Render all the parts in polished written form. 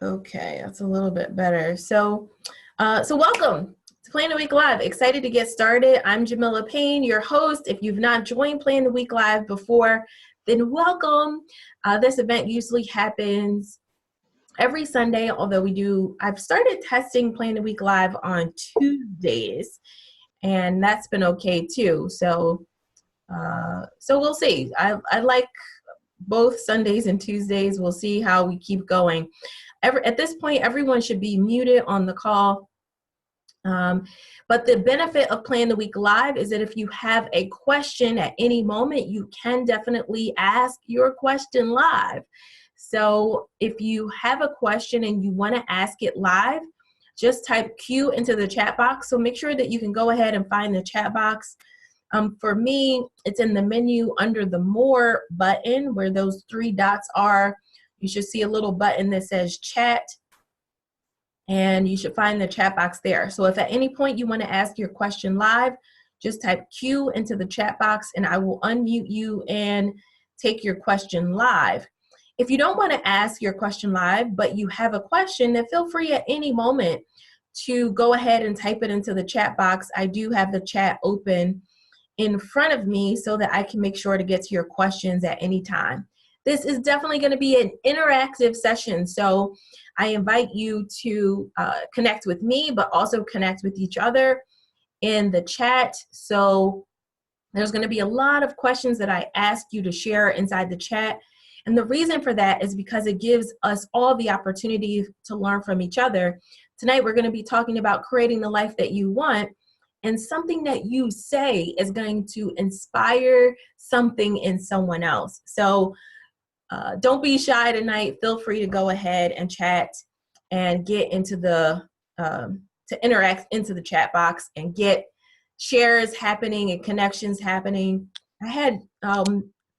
Okay, that's a little bit better. So welcome to Plan the Week Live. Excited to get started. I'm Jamila Payne, your host. If you've not joined Plan the Week Live before, then welcome. This event usually happens every Sunday, although I've started testing Plan the Week Live on Tuesdays, and that's been okay too. So we'll see. I like both Sundays and Tuesdays. We'll see how we keep going. At this point, everyone should be muted on the call. But the benefit of Plan the Week Live is that if you have a question at any moment, you can definitely ask your question live. So if you have a question and you want to ask it live, just type Q into the chat box. So make sure that you can go ahead and find the chat box. For me, it's in the menu under the More button where those three dots are. You should see a little button that says chat, and you should find the chat box there. So if at any point you want to ask your question live, just type Q into the chat box and I will unmute you and take your question live. If you don't want to ask your question live, but you have a question, then feel free at any moment to go ahead and type it into the chat box. I do have the chat open in front of me so that I can make sure to get to your questions at any time. This is definitely going to be an interactive session, so I invite you to connect with me, but also connect with each other in the chat. So there's going to be a lot of questions that I ask you to share inside the chat. And the reason for that is because it gives us all the opportunity to learn from each other. Tonight, we're going to be talking about creating the life that you want. And something that you say is going to inspire something in someone else. So don't be shy tonight. Feel free to go ahead and chat and get into to interact into the chat box and get shares happening and connections happening. I had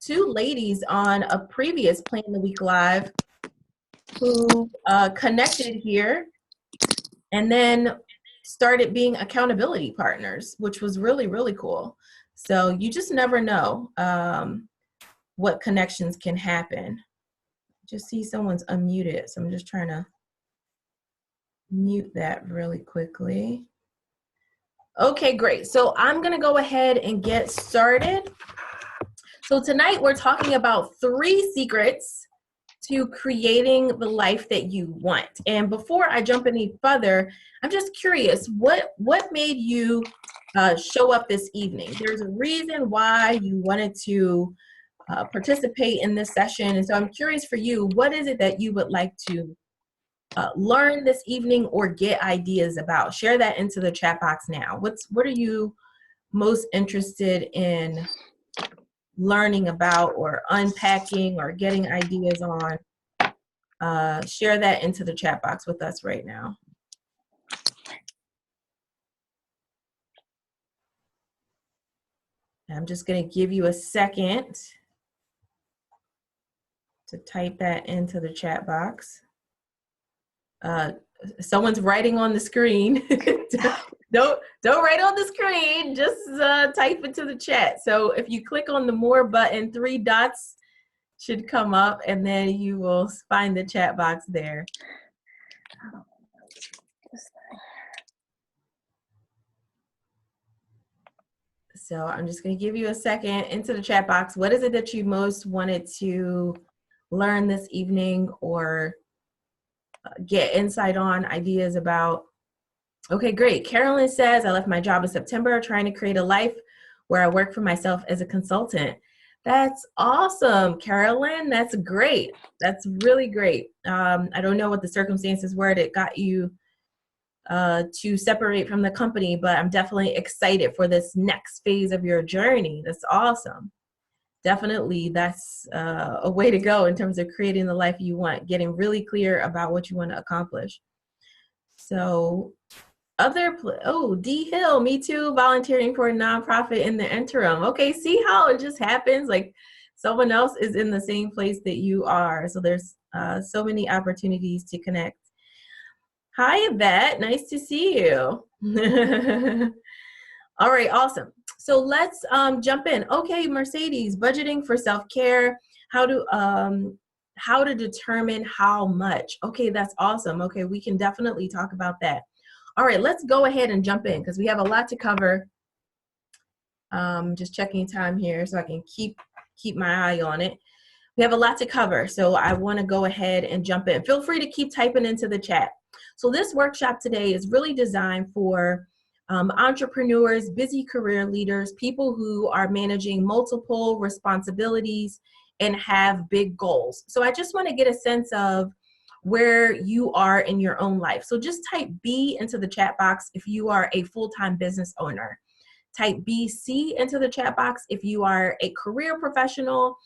two ladies on a previous Plan the Week Live who connected here and then started being accountability partners, which was really, really cool. So you just never know what connections can happen. Just see someone's unmuted, so I'm just trying to mute that really quickly. Okay, great. So I'm gonna go ahead and get started. So tonight we're talking about 3 secrets to creating the life that you want. And before I jump any further, I'm just curious, what made you show up this evening? There's a reason why you wanted to participate in this session. And so I'm curious for you, what is it that you would like to learn this evening or get ideas about? Share that into the chat box now. What are you most interested in learning about or unpacking or getting ideas on? Share that into the chat box with us right now. I'm just going to give you a second to type that into the chat box. Someone's writing on the screen. don't write on the screen, just type into the chat. So if you click on the More button, 3 dots should come up and then you will find the chat box there. So I'm just going to give you a second into the chat box. What is it that you most wanted to learn this evening or get insight on, ideas about? Okay, great. Carolyn says, I left my job in September trying to create a life where I work for myself as a consultant. That's awesome, Carolyn. That's great. That's really great. I don't know what the circumstances were that got you to separate from the company, but I'm definitely excited for this next phase of your journey. That's awesome. Definitely, that's a way to go in terms of creating the life you want, getting really clear about what you want to accomplish. So D Hill, me too, volunteering for a nonprofit in the interim. Okay, see how it just happens? Like someone else is in the same place that you are. So there's so many opportunities to connect. Hi, Yvette, nice to see you. All right, awesome. So let's jump in. Okay, Mercedes, budgeting for self-care. How do how to determine how much. Okay, that's awesome. Okay, we can definitely talk about that. All right, let's go ahead and jump in because we have a lot to cover. Just checking time here so I can keep my eye on it. We have a lot to cover, so I want to go ahead and jump in. Feel free to keep typing into the chat. So this workshop today is really designed for entrepreneurs, busy career leaders, people who are managing multiple responsibilities and have big goals. So I just want to get a sense of where you are in your own life. So just type B into the chat box if you are a full-time business owner. Type BC into the chat box if you are a career professional,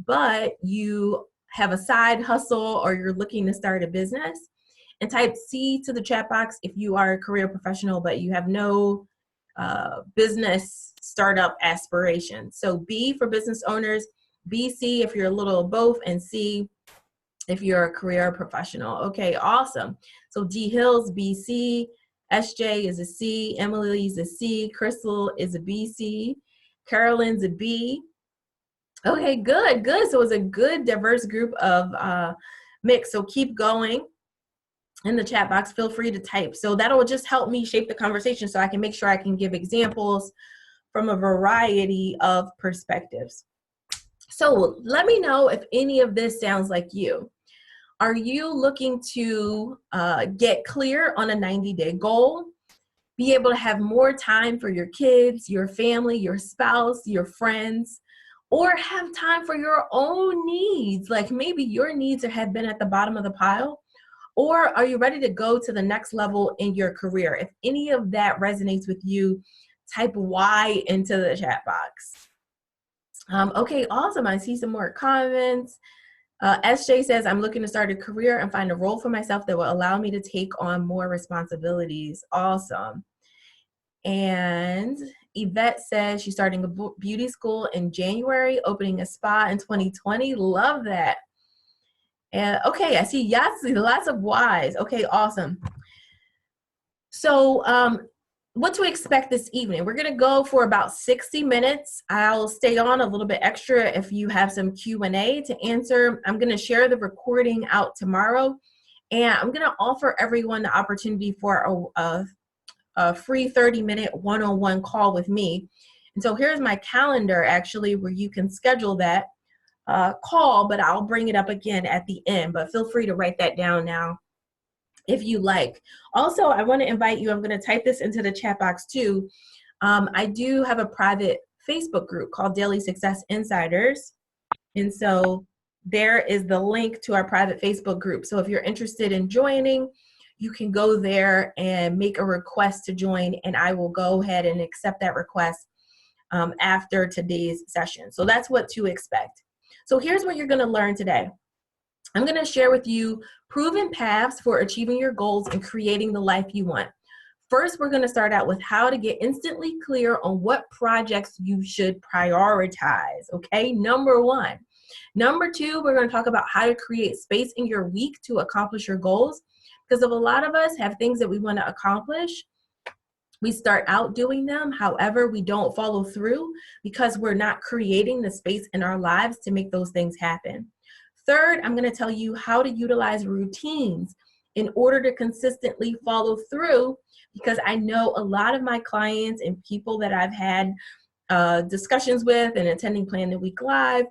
but you have a side hustle or you're looking to start a business. And type C to the chat box if you are a career professional, but you have no business startup aspirations. So B for business owners, BC if you're a little of both, and C if you're a career professional. Okay, awesome. So D Hills, BC, SJ is a C, Emily's a C, Crystal is a BC, Carolyn's a B. Okay, good. So it's a good diverse group of mix. So keep going in the chat box. Feel free to type. So that'll just help me shape the conversation so I can make sure I can give examples from a variety of perspectives. So let me know if any of this sounds like you. Are you looking to get clear on a 90-day goal? Be able to have more time for your kids, your family, your spouse, your friends, or have time for your own needs? Like maybe your needs have been at the bottom of the pile, or are you ready to go to the next level in your career? If any of that resonates with you, type Y into the chat box. Okay, awesome. I see some more comments. SJ says, I'm looking to start a career and find a role for myself that will allow me to take on more responsibilities. Awesome. And Yvette says she's starting a beauty school in January, opening a spa in 2020. Love that. And okay, I see yes, lots of Y's. Okay, awesome. So what to expect this evening? We're gonna go for about 60 minutes. I'll stay on a little bit extra if you have some Q&A to answer. I'm gonna share the recording out tomorrow, and I'm gonna offer everyone the opportunity for a free 30-minute one-on-one call with me. And so here's my calendar actually where you can schedule that call, but I'll bring it up again at the end, but feel free to write that down now if you like. Also, I want to invite you, I'm going to type this into the chat box too. I do have a private Facebook group called Daily Success Insiders. And so there is the link to our private Facebook group. So if you're interested in joining, you can go there and make a request to join, and I will go ahead and accept that request after today's session. So that's what to expect. So here's what you're going to learn today. I'm going to share with you proven paths for achieving your goals and creating the life you want. First, we're going to start out with how to get instantly clear on what projects you should prioritize, okay? Number one. Number two, we're going to talk about how to create space in your week to accomplish your goals, because if a lot of us have things that we want to accomplish, we start out doing them, however, we don't follow through because we're not creating the space in our lives to make those things happen. Third, I'm going to tell you how to utilize routines in order to consistently follow through, because I know a lot of my clients and people that I've had discussions with and attending Plan the Week Live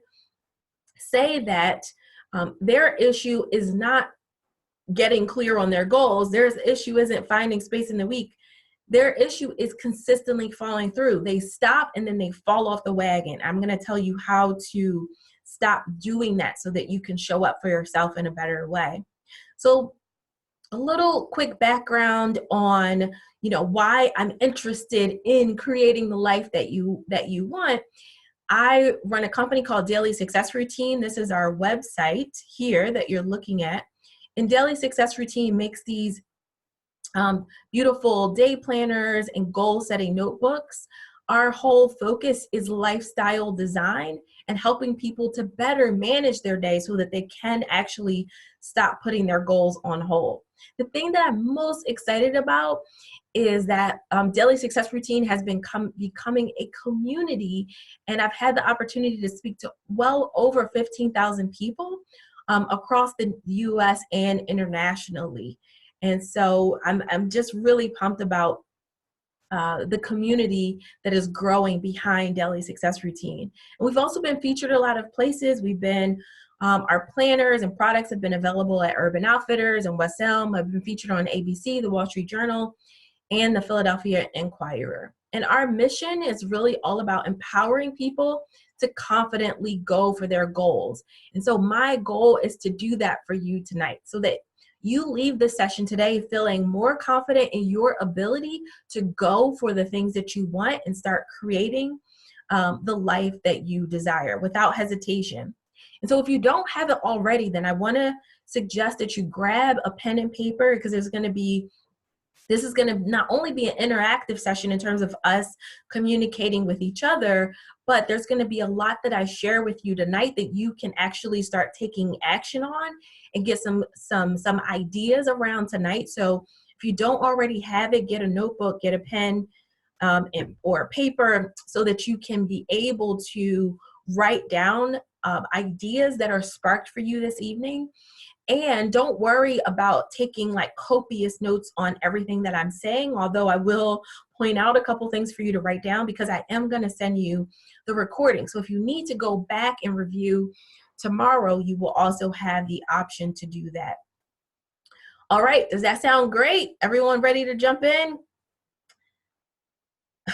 say that their issue is not getting clear on their goals. Their issue isn't finding space in the week. Their issue is consistently following through. They stop and then they fall off the wagon. I'm going to tell you how to stop doing that so that you can show up for yourself in a better way. So a little quick background on, why I'm interested in creating the life that you want. I run a company called Daily Success Routine. This is our website here that you're looking at. And Daily Success Routine makes these beautiful day planners and goal setting notebooks. Our whole focus is lifestyle design and helping people to better manage their day so that they can actually stop putting their goals on hold. The thing that I'm most excited about is that Daily Success Routine has been becoming a community, and I've had the opportunity to speak to well over 15,000 people across the US and internationally. And so I'm just really pumped about the community that is growing behind Daily Success Routine. And we've also been featured a lot of places. We've been, our planners and products have been available at Urban Outfitters and West Elm. I've been featured on ABC, the Wall Street Journal, and the Philadelphia Inquirer. And our mission is really all about empowering people to confidently go for their goals. And so my goal is to do that for you tonight so that you leave the session today feeling more confident in your ability to go for the things that you want and start creating the life that you desire without hesitation. And so if you don't have it already, then I want to suggest that you grab a pen and paper, because this is going to not only be an interactive session in terms of us communicating with each other, but there's going to be a lot that I share with you tonight that you can actually start taking action on and get some ideas around tonight. So if you don't already have it, get a notebook, get a pen or a paper so that you can be able to write down ideas that are sparked for you this evening. And don't worry about taking like copious notes on everything that I'm saying, although I will point out a couple things for you to write down, because I am going to send you the recording. So if you need to go back and review tomorrow, you will also have the option to do that. All right, does that sound great? Everyone ready to jump in?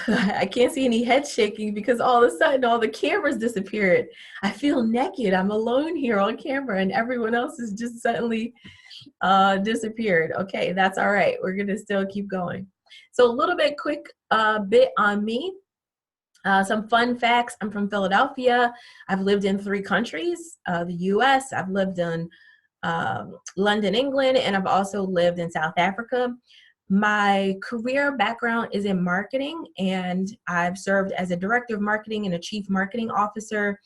I can't see any head shaking because all of a sudden all the cameras disappeared. I feel naked. I'm alone here on camera and everyone else has just suddenly disappeared. Okay, that's all right. We're going to still keep going. So a little bit quick bit on me. Some fun facts. I'm from Philadelphia. I've lived in 3 countries, the US, I've lived in London, England, and I've also lived in South Africa. My career background is in marketing, and I've served as a director of marketing and a chief marketing officer.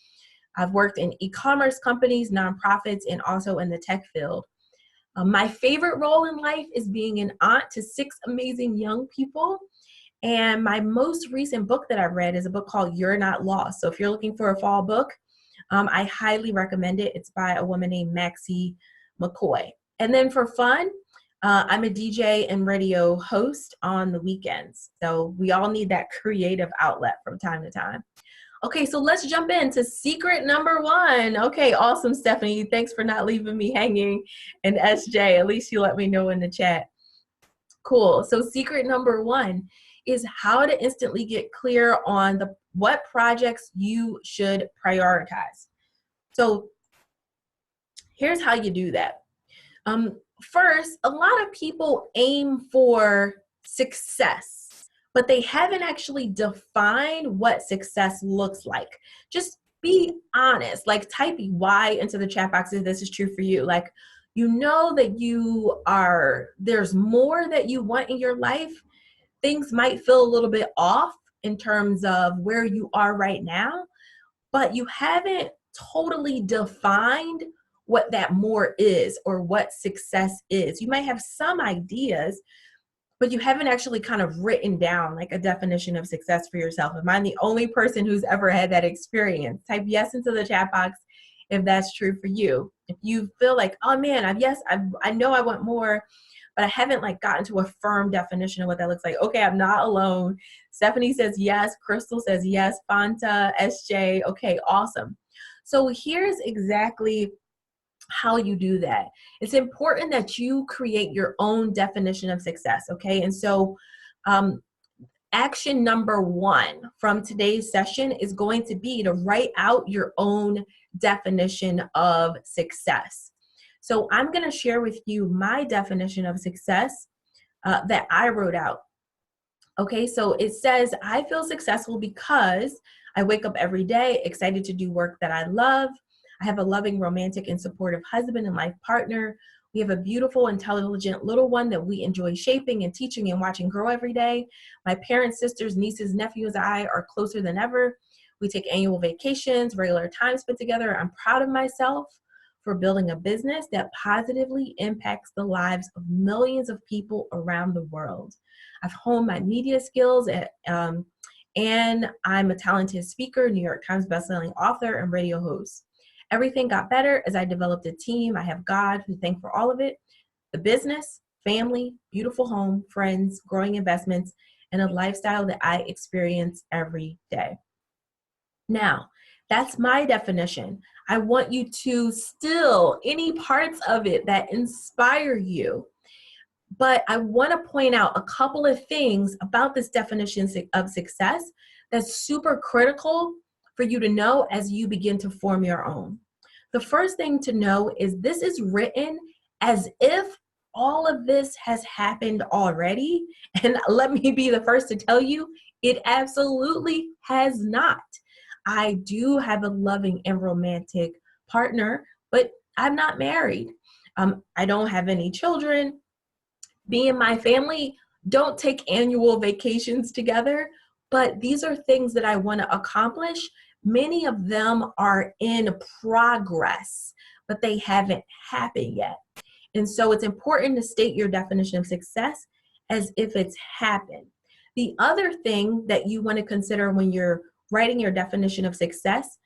I've worked in e-commerce companies, nonprofits, and also in the tech field. My favorite role in life is being an aunt to 6 amazing young people. And my most recent book that I read is a book called You're Not Lost. So if you're looking for a fall book, I highly recommend it. It's by a woman named Maxie McCoy. And then for fun, I'm a DJ and radio host on the weekends. So we all need that creative outlet from time to time. Okay, so let's jump into secret number 1. Okay, awesome, Stephanie. Thanks for not leaving me hanging. And SJ, at least you let me know in the chat. Cool. So secret number 1 is how to instantly get clear on what projects you should prioritize. So here's how you do that. First, a lot of people aim for success, but they haven't actually defined what success looks like. Just be honest, like type Y into the chat box if this is true for you. Like, you know that there's more that you want in your life. Things might feel a little bit off in terms of where you are right now, but you haven't totally defined what that more is or what success is. You might have some ideas, but you haven't actually kind of written down like a definition of success for yourself. Am I the only person who's ever had that experience? Type yes into the chat box if that's true for you. If you feel like, oh man, I know I want more, but I haven't like gotten to a firm definition of what that looks like. Okay, I'm not alone. Stephanie says yes. Crystal says yes. Fanta, SJ. Okay, awesome. So here's exactly how you do that. It's important that you create your own definition of success, okay? And so action number 1 from today's session is going to be to write out your own definition of success. So I'm going to share with you my definition of success that I wrote out. Okay, so it says, I feel successful because I wake up every day excited to do work that I love. I have a loving, romantic, and supportive husband and life partner. We have a beautiful, intelligent little one that we enjoy shaping and teaching and watching grow every day. My parents, sisters, nieces, nephews, and I are closer than ever. We take annual vacations, regular time spent together. I'm proud of myself for building a business that positively impacts the lives of millions of people around the world. I've honed my media skills and I'm a talented speaker, New York Times bestselling author, and radio host. Everything got better as I developed a team. I have God who thank for all of it. The business, family, beautiful home, friends, growing investments, and a lifestyle that I experience every day. Now, that's my definition. I want you to still, any parts of it that inspire you. But I want to point out a couple of things about this definition of success that's super critical for you to know as you begin to form your own. The first thing to know is this is written as if all of this has happened already. And let me be the first to tell you, it absolutely has not. I do have a loving and romantic partner, but I'm not married. I don't have any children. Me and my family don't take annual vacations together, but these are things that I want to accomplish. Many of them are in progress, but they haven't happened yet. And so it's important to state your definition of success as if it's happened. The other thing that you want to consider when you're writing your definition of success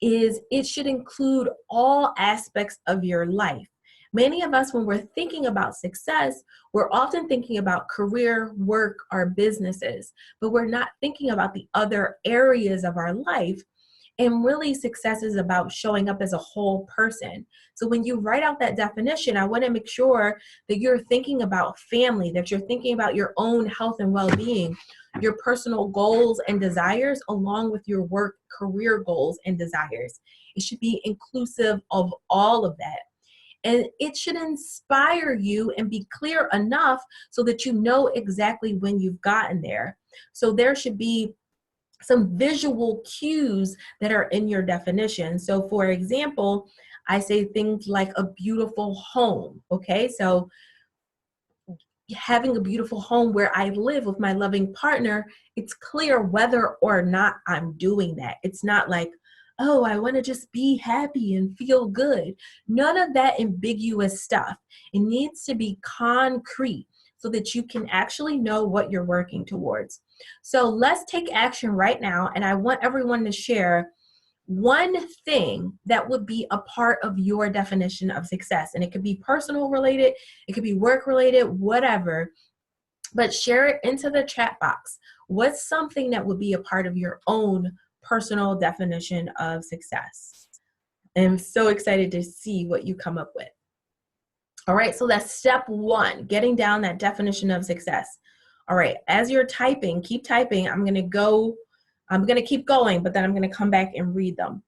is it should include all aspects of your life. Many of us, when we're thinking about success, we're often thinking about career, work, our businesses, but we're not thinking about the other areas of our life. And really, success is about showing up as a whole person. So when you write out that definition, I want to make sure that you're thinking about family, that you're thinking about your own health and well-being, your personal goals and desires, along with your work, career goals and desires. It should be inclusive of all of that. And it should inspire you and be clear enough so that you know exactly when you've gotten there. So there should be some visual cues that are in your definition. So for example, I say things like a beautiful home, okay? So having a beautiful home where I live with my loving partner, it's clear whether or not I'm doing that. It's not like, oh, I want to just be happy and feel good. None of that ambiguous stuff. It needs to be concrete so that you can actually know what you're working towards. So let's take action right now. And I want everyone to share one thing that would be a part of your definition of success. And it could be personal related, it could be work related, whatever, but share it into the chat box. What's something that would be a part of your own personal definition of success? I'm so excited to see what you come up with. All right, so that's step one, getting down that definition of success. All right, as you're typing, keep typing. I'm going to keep going, but then I'm going to come back and read them.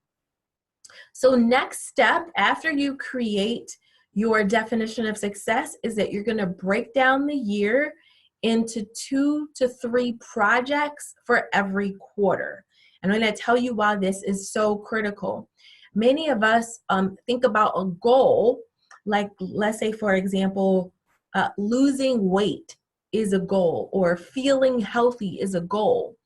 So next step, after you create your definition of success, is that you're going to break down the year into 2 to 3 projects for every quarter. And I'm going to tell you why this is so critical. Many of us think about a goal, like let's say, for example, losing weight is a goal, or feeling healthy is a goal,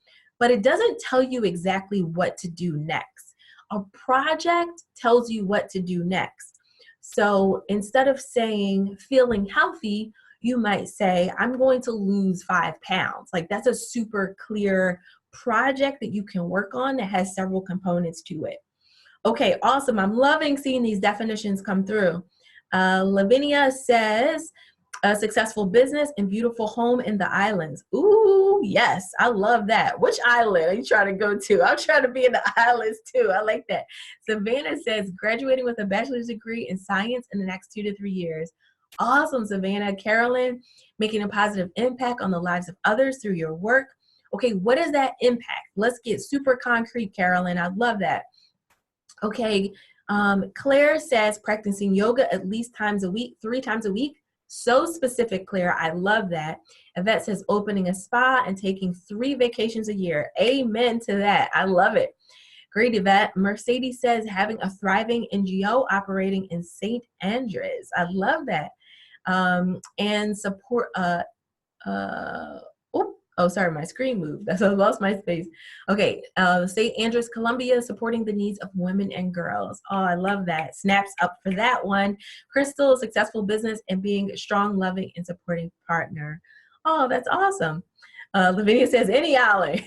but it doesn't tell you exactly what to do next. A project tells you what to do next. So instead of saying feeling healthy, you might say, I'm going to lose 5 pounds. Like that's a super clear project that you can work on that has several components to it. Okay, awesome. I'm loving seeing these definitions come through. Lavinia says, a successful business and beautiful home in the islands. Ooh, yes, I love that. Which island are you trying to go to? I'm trying to be in the islands too. I like that. Savannah says, graduating with a bachelor's degree in science in the next 2 to 3 years. Awesome, Savannah. Carolyn, making a positive impact on the lives of others through your work. Okay, what is that impact? Let's get super concrete, Carolyn. I love that. Okay, Claire says, practicing yoga at least 3 times a week. So specific, Claire. I love that. Yvette says, opening a spa and taking 3 vacations a year. Amen to that. I love it. Great, Yvette. Mercedes says, having a thriving NGO operating in St. Andrews. I love that. And support, oh, sorry, my screen moved. That's why I lost my space. Okay, St. Andrews, Columbia, supporting the needs of women and girls. Oh, I love that. Snaps up for that one. Crystal, successful business and being a strong, loving, and supporting partner. Oh, that's awesome. Lavinia says, any island.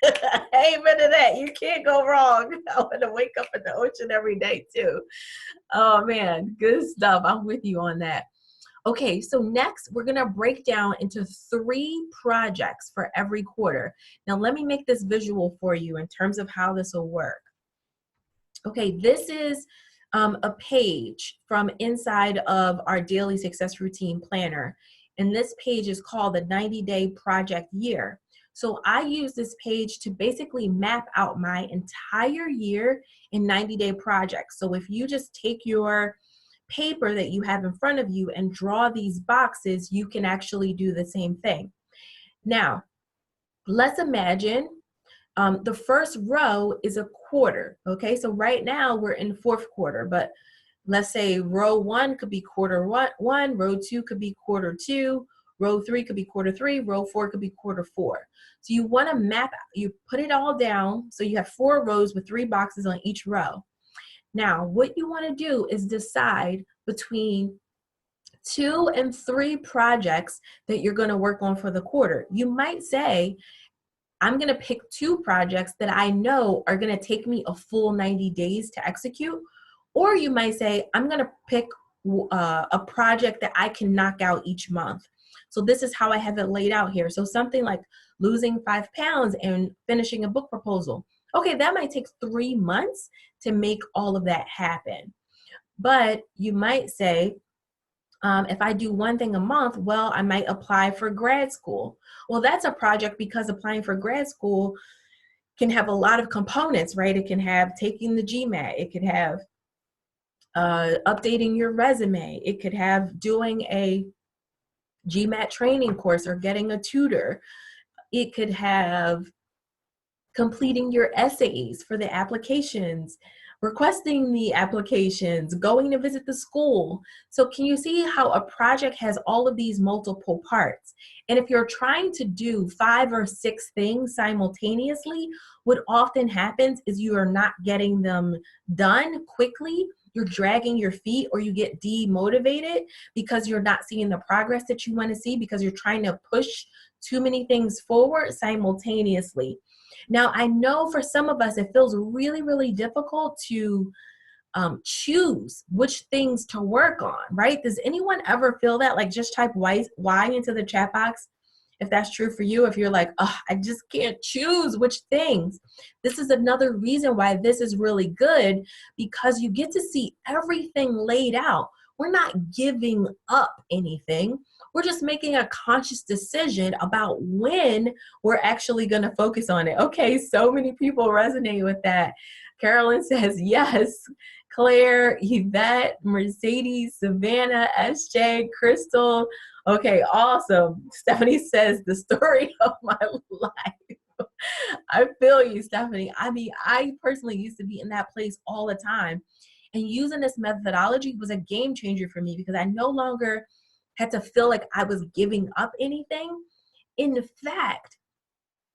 Amen to that. You can't go wrong. I want to wake up in the ocean every day too. Oh man, good stuff. I'm with you on that. Okay, so next we're gonna break down into 3 projects for every quarter. Now let me make this visual for you in terms of how this will work. Okay, this is a page from inside of our daily success routine planner. And this page is called the 90-day project year. So I use this page to basically map out my entire year in 90-day projects. So if you just take your paper that you have in front of you and draw these boxes, you can actually do the same thing. Now, let's imagine the first row is a quarter, okay? So right now we're in 4th quarter, but let's say row 1 could be quarter 1, row 2 could be quarter 2, row 3 could be quarter 3, row 4 could be quarter 4. So you wanna map, you put it all down, so you have 4 rows with 3 boxes on each row. Now, what you wanna do is decide between 2 and 3 projects that you're gonna work on for the quarter. You might say, I'm going to pick 2 projects that I know are going to take me a full 90 days to execute. Or you might say, I'm going to pick a project that I can knock out each month. So this is how I have it laid out here. So something like losing 5 pounds and finishing a book proposal. Okay, that might take 3 months to make all of that happen. But you might say, if I do one thing a month, well, I might apply for grad school. Well, that's a project because applying for grad school can have a lot of components, right? It can have taking the GMAT. It could have updating your resume. It could have doing a GMAT training course or getting a tutor. It could have completing your essays for the applications, requesting the applications, going to visit the school. So can you see how a project has all of these multiple parts? And if you're trying to do 5 or 6 things simultaneously, what often happens is you are not getting them done quickly. You're dragging your feet or you get demotivated because you're not seeing the progress that you want to see because you're trying to push too many things forward simultaneously. Now, I know for some of us, it feels really, really difficult to choose which things to work on, right? Does anyone ever feel that? Like, just type Y into the chat box if that's true for you. If you're like, oh, I just can't choose which things. This is another reason why this is really good, because you get to see everything laid out. We're not giving up anything. We're just making a conscious decision about when we're actually going to focus on it. Okay, so many people resonate with that. Carolyn says yes. Claire, Yvette, Mercedes, Savannah, SJ, Crystal. Okay, awesome. Stephanie says the story of my life. I feel you, Stephanie. I mean, I personally used to be in that place all the time. And using this methodology was a game changer for me because I no longer had to feel like I was giving up anything. In fact,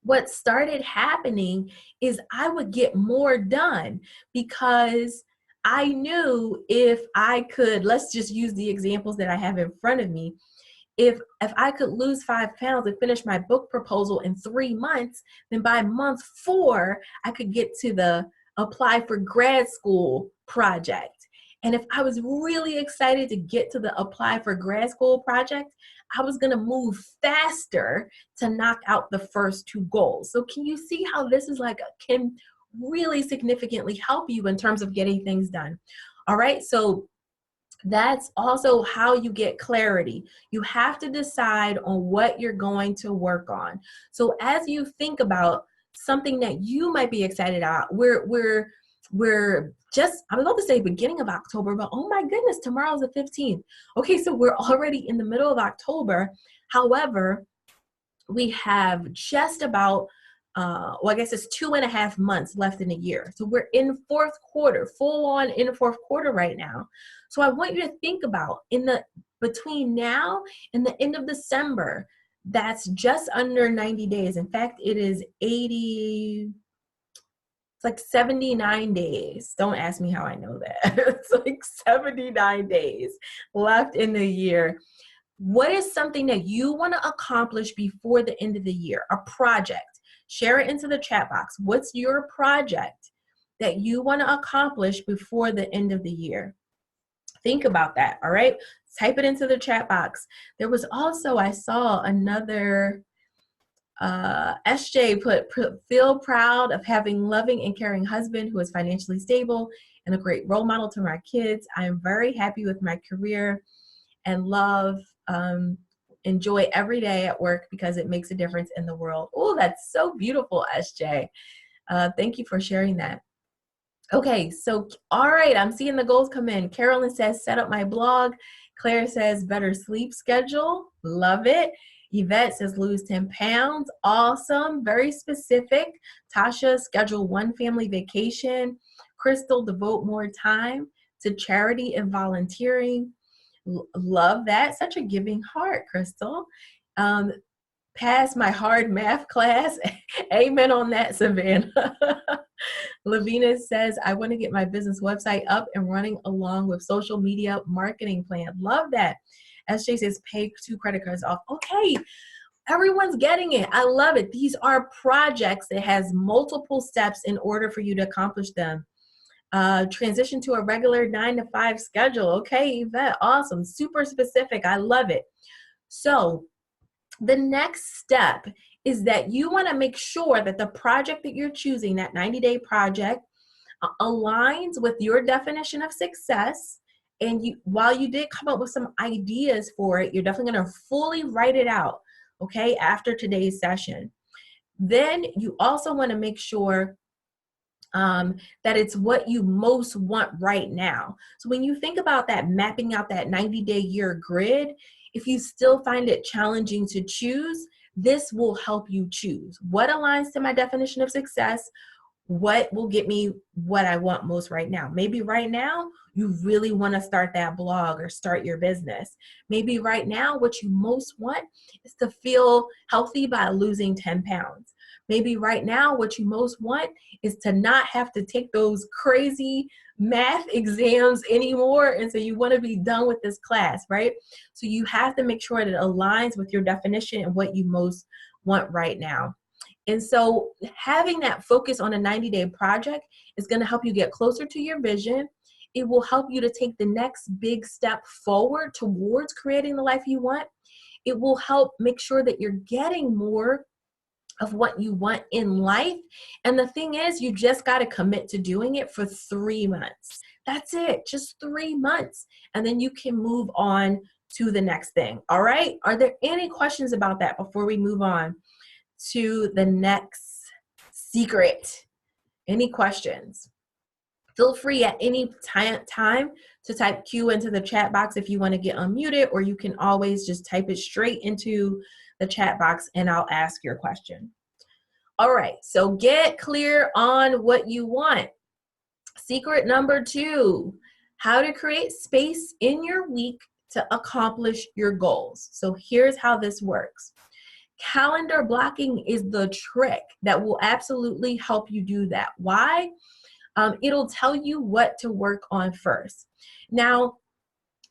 what started happening is I would get more done because I knew if I could, let's just use the examples that I have in front of me. If I could lose 5 pounds and finish my book proposal in 3 months, then by month 4, I could get to the apply for grad school project. And if I was really excited to get to the apply for grad school project, I was going to move faster to knock out the first 2 goals. So can you see how this is can really significantly help you in terms of getting things done? All right. So that's also how you get clarity. You have to decide on what you're going to work on. So as you think about something that you might be excited about, we're just, I'm about to say beginning of October, but oh my goodness, tomorrow's the 15th. Okay, so we're already in the middle of October. However, we have just about I guess it's 2.5 months left in the year. So we're in 4th quarter, full on in the 4th quarter right now. So I want you to think about between now and the end of December, that's just under 90 days. In fact, it is 79 days. Don't ask me how I know that. It's like 79 days left in the year. What is something that you want to accomplish before the end of the year? A project. Share it into the chat box. What's your project that you want to accomplish before the end of the year? Think about that, all right? Type it into the chat box. There was also, I saw another, SJ put, feel proud of having loving and caring husband who is financially stable and a great role model to my kids. I am very happy with my career and love, enjoy every day at work because it makes a difference in the world. Oh, that's so beautiful, SJ. Thank you for sharing that. Okay, so, all right, I'm seeing the goals come in. Carolyn says, set up my blog. Claire says, better sleep schedule. Love it. Yvette says, lose 10 pounds. Awesome, very specific. Tasha, schedule one family vacation. Crystal, devote more time to charity and volunteering. Love that. Such a giving heart, Crystal. Pass my hard math class. Amen on that, Savannah. Lavina says, I want to get my business website up and running along with social media marketing plan. Love that. SJ says, pay 2 credit cards off. Okay, everyone's getting it. I love it. These are projects that has multiple steps in order for you to accomplish them. Transition to a regular 9 to 5 schedule. Okay, Yvette, awesome. Super specific. I love it. So the next step is that you want to make sure that the project that you're choosing, that 90-day project, aligns with your definition of success. And while you did come up with some ideas for it, you're definitely going to fully write it out, okay, after today's session. Then you also want to make sure that it's what you most want right now. So when you think about that, mapping out that 90-day year grid, if you still find it challenging to choose, this will help you choose what aligns to my definition of success, what will get me what I want most right now. Maybe right now you really want to start that blog or start your business. Maybe right now what you most want is to feel healthy by losing 10 pounds. Maybe right now what you most want is to not have to take those crazy math exams anymore, and so you want to be done with this class, right? So you have to make sure that it aligns with your definition and what you most want right now. And so having that focus on a 90-day project is going to help you get closer to your vision. It will help you to take the next big step forward towards creating the life you want. It will help make sure that you're getting more of what you want in life. And the thing is, you just got to commit to doing it for 3 months. That's it, just 3 months. And then you can move on to the next thing. All right. Are there any questions about that before we move on to the next secret? Any questions? Feel free at any time to type Q into the chat box if you want to get unmuted, or you can always just type it straight into the chat box and I'll ask your question. All right, so get clear on what you want. Secret number 2, how to create space in your week to accomplish your goals. So here's how this works. Calendar blocking is the trick that will absolutely help you do that. Why? It'll tell you what to work on first. Now,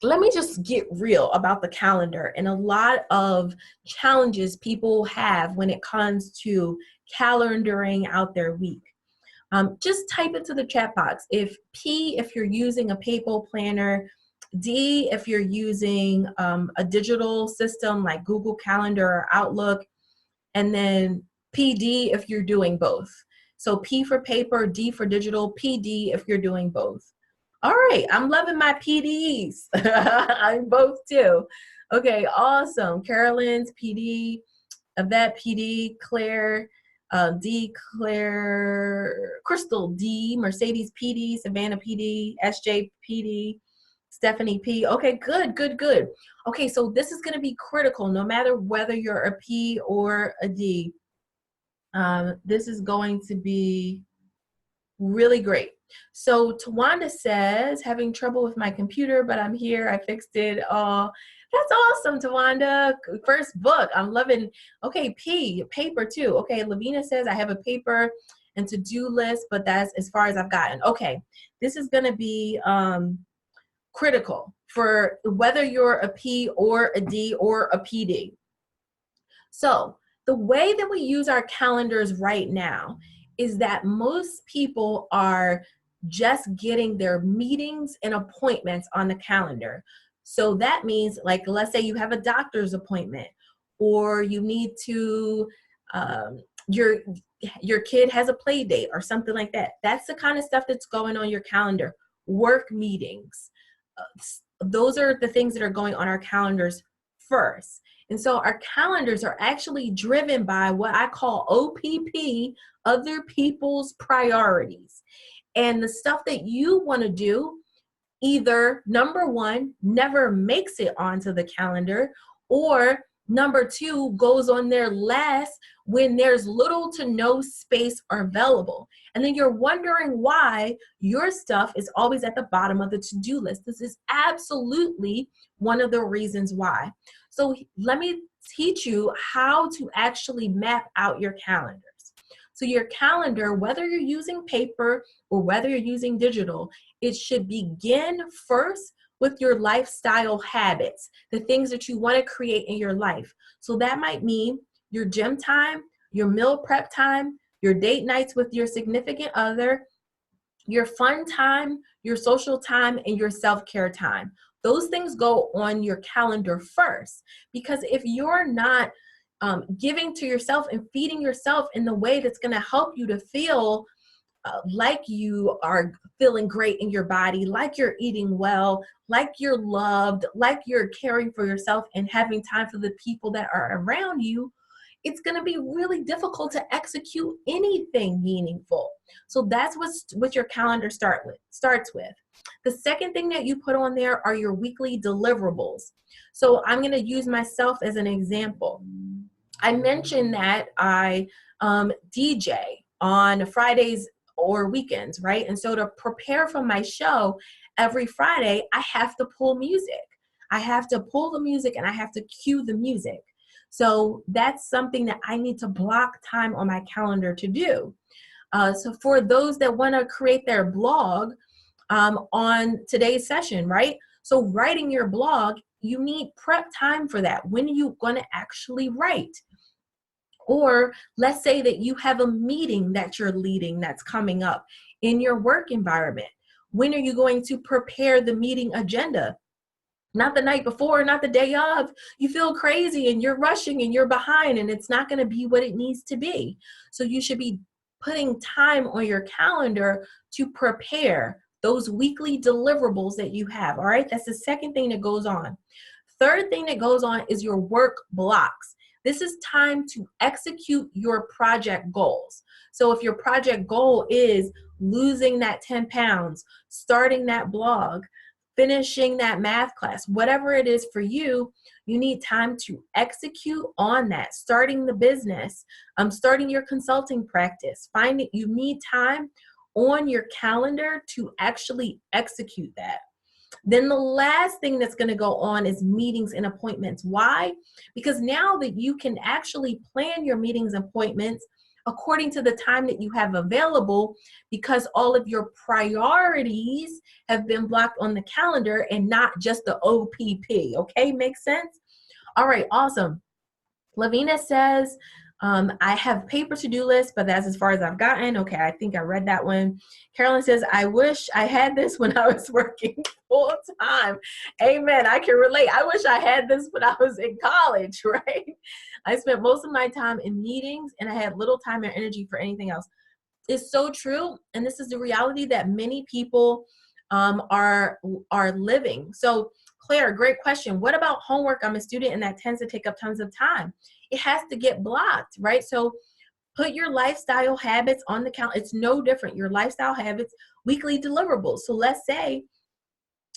let me just get real about the calendar and a lot of challenges people have when it comes to calendaring out their week. Just type into the chat box. If you're using a paper planner, D, if you're using a digital system like Google Calendar or Outlook, and then PD if you're doing both. So P for paper, D for digital, PD if you're doing both. All right, I'm loving my PDs. I'm both too. Okay, awesome. Carolyn's PD, Yvette PD, Claire, D, Claire, Crystal D, Mercedes PD, Savannah PD, SJ PD, Stephanie P. Okay, good. Okay, so this is going to be critical no matter whether you're a P or a D. This is going to be really great. So Tawanda says, having trouble with my computer, but I'm here. I fixed it. Oh, that's awesome, Tawanda. First book. I'm loving. Okay, P, paper too. Okay, Lavina says, I have a paper and to-do list, but that's as far as I've gotten. Okay, this is going to be critical for whether you're a P or a D or a PD. So The way that we use our calendars right now is that most people are just getting their meetings and appointments on the calendar. So that means, like, let's say you have a doctor's appointment, or you need to, um, your kid has a play date or something like that. That's the kind of stuff that's going on your calendar. Work meetings. Those are the things that are going on our calendars first. And so our calendars are actually driven by what I call OPP, other people's priorities. And the stuff that you want to do, either number one, never makes it onto the calendar, or number two, goes on there last when there's little to no space available. And then you're wondering why your stuff is always at the bottom of the to-do list. This is absolutely one of the reasons why. So let me teach you how to actually map out your calendars. So your calendar, whether you're using paper or whether you're using digital, it should begin first with your lifestyle habits, the things that you want to create in your life. So that might mean your gym time, your meal prep time, your date nights with your significant other, your fun time, your social time, and your self-care time. Those things go on your calendar first, because if you're not giving to yourself and feeding yourself in the way that's going to help you to feel like you are feeling great in your body, like you're eating well, like you're loved, like you're caring for yourself and having time for the people that are around you, it's going to be really difficult to execute anything meaningful. So that's what your calendar starts with. The second thing that you put on there are your weekly deliverables. So I'm going to use myself as an example. I mentioned that I DJ on Fridays or weekends, right? And so to prepare for my show every Friday, I have to pull music. I have to pull the music and I have to cue the music. So that's something that I need to block time on my calendar to do. So for those that want to create their blog on today's session, right? So writing your blog, you need prep time for that. When are you going to actually write? Or let's say that you have a meeting that you're leading that's coming up in your work environment. When are you going to prepare the meeting agenda? Not the night before, not the day of. You feel crazy and you're rushing and you're behind and it's not going to be what it needs to be. So you should be putting time on your calendar to prepare those weekly deliverables that you have. All right, that's the second thing that goes on. Third thing that goes on is your work blocks. This is time to execute your project goals. So if your project goal is losing that 10 pounds, starting that blog, finishing that math class, whatever it is for you, you need time to execute on that, starting the business, starting your consulting practice. You need time on your calendar to actually execute that. Then the last thing that's going to go on is meetings and appointments. Why? Because now that you can actually plan your meetings and appointments according to the time that you have available, because all of your priorities have been blocked on the calendar and not just the OPP. Okay, makes sense? All right, awesome. Lavina says, I have paper to-do list, but that's as far as I've gotten. Okay, I think I read that one. Carolyn says, I wish I had this when I was working full time. Amen, I can relate. I wish I had this when I was in college, right? I spent most of my time in meetings and I had little time or energy for anything else. It's so true, and this is the reality that many people are living. So Claire, great question. What about homework? I'm a student and that tends to take up tons of time. It has to get blocked, right? So put your lifestyle habits on the calendar. It's no different. Your lifestyle habits, weekly deliverables. So let's say,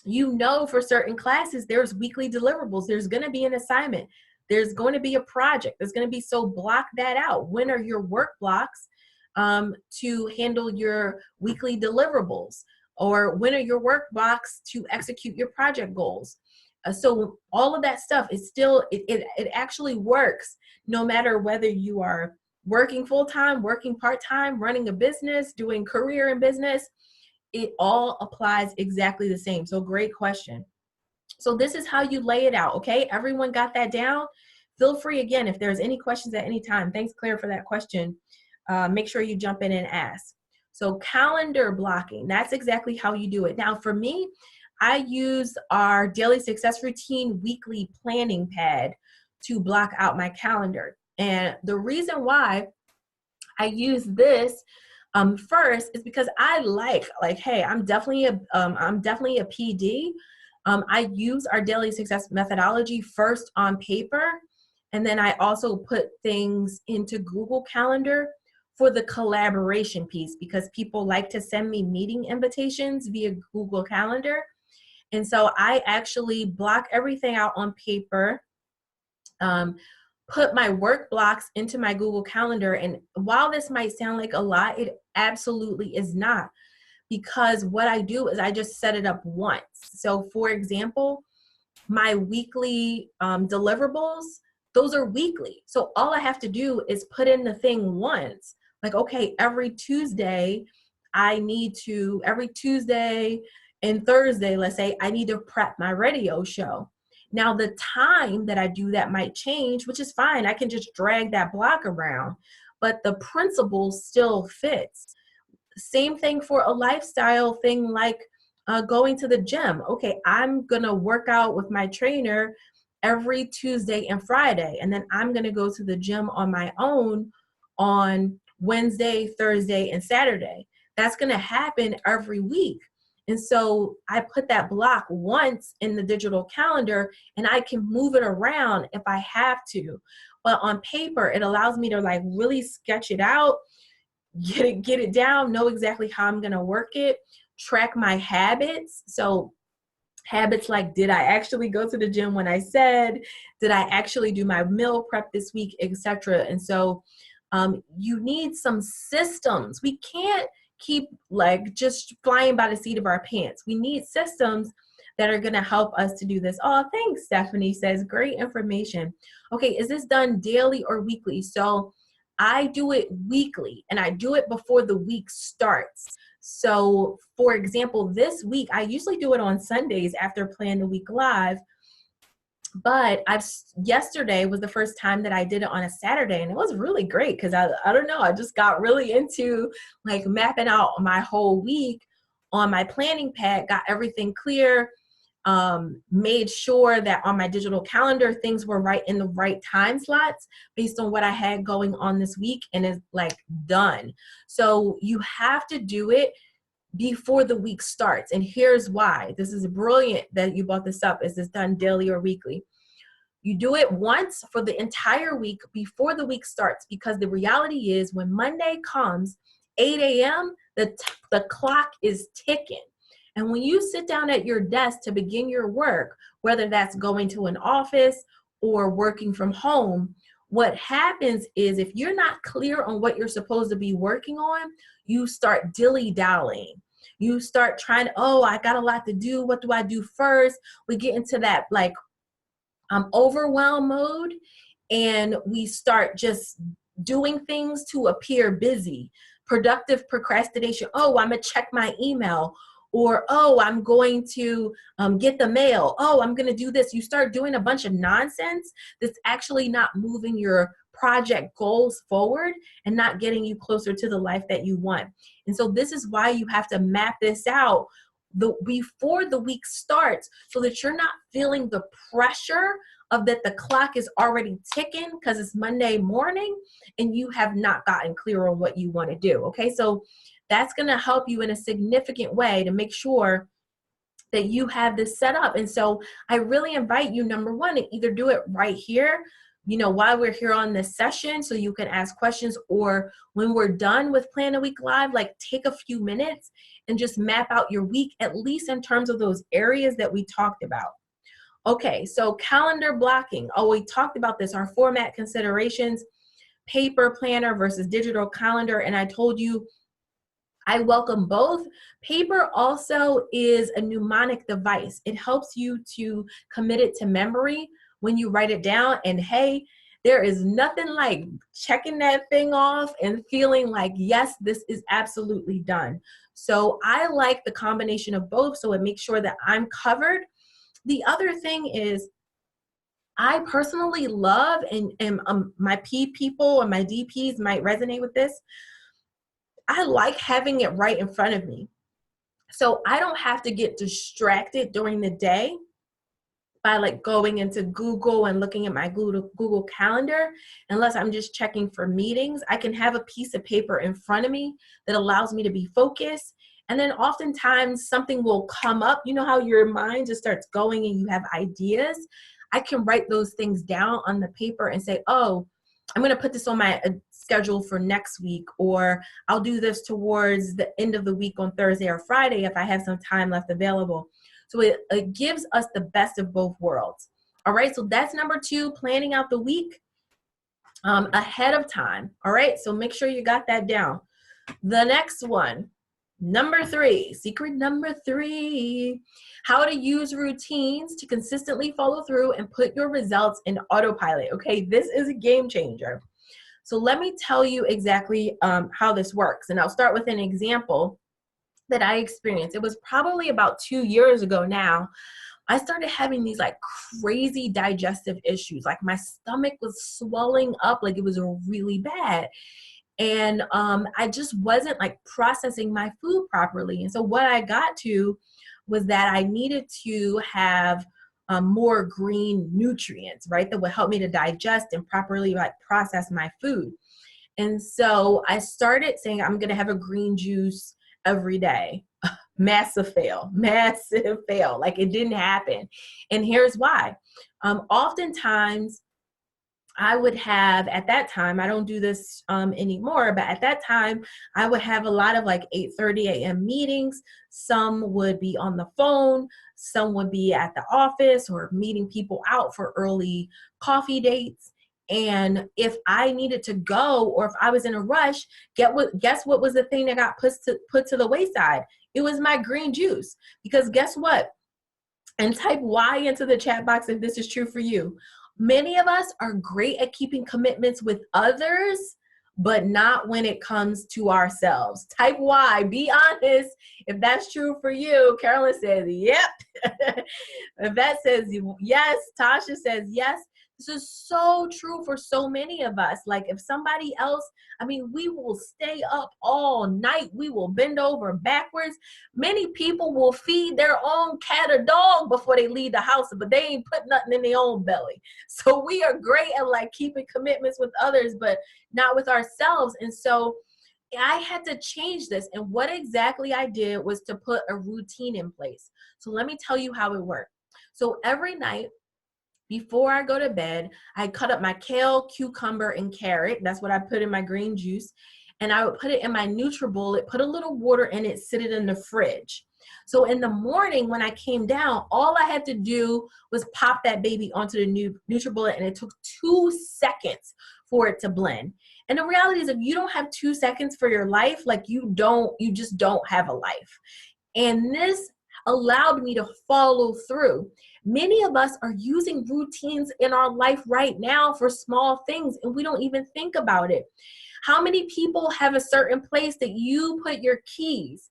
you know, for certain classes, there's weekly deliverables. There's going to be an assignment. There's going to be a project. There's going to be, so block that out. When are your work blocks to handle your weekly deliverables? Or when are your work blocks to execute your project goals? So all of that stuff is still, it actually works no matter whether you are working full-time, working part-time, running a business, doing career in business. It all applies exactly the same. So great question. So this is how you lay it out, okay? Everyone got that down? feel free, again, if there's any questions at any time. Thanks, Claire, for that question. Make sure you jump in and ask. So calendar blocking, that's exactly how you do it. Now for me, I use our daily success routine weekly planning pad to block out my calendar. And the reason why I use this first is because I like, hey, I'm definitely a PD. I use our daily success methodology first on paper, and then I also put things into Google Calendar for the collaboration piece, because people like to send me meeting invitations via Google Calendar. And so I actually block everything out on paper, put my work blocks into my Google Calendar. And while this might sound like a lot, it absolutely is not, because what I do is I just set it up once. So for example, my weekly deliverables, those are weekly. So all I have to do is put in the thing once. Like, okay, every Tuesday and Thursday, let's say, I need to prep my radio show. Now the time that I do that might change, which is fine. I can just drag that block around, but the principle still fits. Same thing for a lifestyle thing like going to the gym. Okay, I'm gonna work out with my trainer every Tuesday and Friday, and then I'm gonna go to the gym on my own on Wednesday, Thursday, and Saturday. That's gonna happen every week. And so I put that block once in the digital calendar, and I can move it around if I have to. But on paper, it allows me to like really sketch it out, get it down, know exactly how I'm gonna work it, track my habits. So habits like, did I actually go to the gym when I said? Did I actually do my meal prep this week, etc.? And so you need some systems. We can't keep like just flying by the seat of our pants. We need systems that are going to help us to do this. Oh, thanks, Stephanie says, great information. Okay, is this done daily or weekly? So I do it weekly, and I do it before the week starts. So for example, this week, I usually do it on Sundays after Plan the Week Live, but yesterday was the first time that I did it on a Saturday, and it was really great because I don't know, I just got really into like mapping out my whole week on my planning pad, got everything clear, made sure that on my digital calendar things were right in the right time slots based on what I had going on this week, and it's like done. So you have to do it before the week starts. And here's why. This is brilliant that you brought this up. Is this done daily or weekly? You do it once for the entire week before the week starts, because the reality is when Monday comes, 8 a.m., the clock is ticking. And when you sit down at your desk to begin your work, whether that's going to an office or working from home, what happens is if you're not clear on what you're supposed to be working on, you start dilly-dallying. You start trying to, oh, I got a lot to do. What do I do first? We get into that like overwhelm mode, and we start just doing things to appear busy. Productive procrastination. Oh, I'm gonna check my email. Or, oh, I'm going to get the mail. Oh, I'm going to do this. You start doing a bunch of nonsense that's actually not moving your project goals forward and not getting you closer to the life that you want. And so this is why you have to map this out before the week starts, so that you're not feeling the pressure of that the clock is already ticking because it's Monday morning and you have not gotten clear on what you want to do. Okay, so that's going to help you in a significant way to make sure that you have this set up. And so I really invite you, number one, to either do it right here, you know, while we're here on this session, so you can ask questions, or when we're done with Plan a Week Live, like take a few minutes and just map out your week, at least in terms of those areas that we talked about. Okay, so calendar blocking. Oh, we talked about this, our format considerations, paper planner versus digital calendar. And I told you I welcome both. Paper also is a mnemonic device. It helps you to commit it to memory when you write it down. And hey, there is nothing like checking that thing off and feeling like, yes, this is absolutely done. So I like the combination of both, so it makes sure that I'm covered. The other thing is, I personally love, and my P people and my DPs might resonate with this. I like having it right in front of me. So I don't have to get distracted during the day by like going into Google and looking at my Google Calendar, unless I'm just checking for meetings. I can have a piece of paper in front of me that allows me to be focused. And then oftentimes something will come up. You know how your mind just starts going and you have ideas? I can write those things down on the paper and say, oh, I'm going to put this on my schedule for next week, or I'll do this towards the end of the week on Thursday or Friday if I have some time left available. So it gives us the best of both worlds. All right, so that's number 2, planning out the week ahead of time. All right, so make sure you got that down. The next one, number 3, secret number 3, how to use routines to consistently follow through and put your results in autopilot. Okay, this is a game changer. So let me tell you exactly how this works. And I'll start with an example that I experienced. It was probably about 2 years ago now. I started having these like crazy digestive issues. Like my stomach was swelling up, like it was really bad. And I just wasn't like processing my food properly. And so what I got to was that I needed to have more green nutrients, right? That would help me to digest and properly like process my food. And so I started saying, I'm going to have a green juice every day. Massive fail. Like it didn't happen. And here's why. Oftentimes I would have, at that time, I don't do this anymore, but at that time, I would have a lot of like 8:30 a.m. meetings. Some would be on the phone. Some would be at the office or meeting people out for early coffee dates. And if I needed to go, or if I was in a rush, guess what was the thing that got put to the wayside? It was my green juice. Because guess what? And type Y into the chat box if this is true for you. Many of us are great at keeping commitments with others, but not when it comes to ourselves. Type Y, be honest if that's true for you. Carolyn says, yep. Yvette says, yes. Tasha says, yes. This is so true for so many of us. Like if somebody else, I mean, we will stay up all night. We will bend over backwards. Many people will feed their own cat or dog before they leave the house, but they ain't put nothing in their own belly. So we are great at like keeping commitments with others, but not with ourselves. And so I had to change this. And what exactly I did was to put a routine in place. So let me tell you how it worked. So every night, before I go to bed, I cut up my kale, cucumber, and carrot. That's what I put in my green juice. And I would put it in my NutriBullet, put a little water in it, sit it in the fridge. So in the morning when I came down, all I had to do was pop that baby onto the NutriBullet, and it took 2 seconds for it to blend. And the reality is, if you don't have 2 seconds for your life, like you just don't have a life. And this allowed me to follow through. Many of us are using routines in our life right now for small things, and we don't even think about it. How many people have a certain place that you put your keys?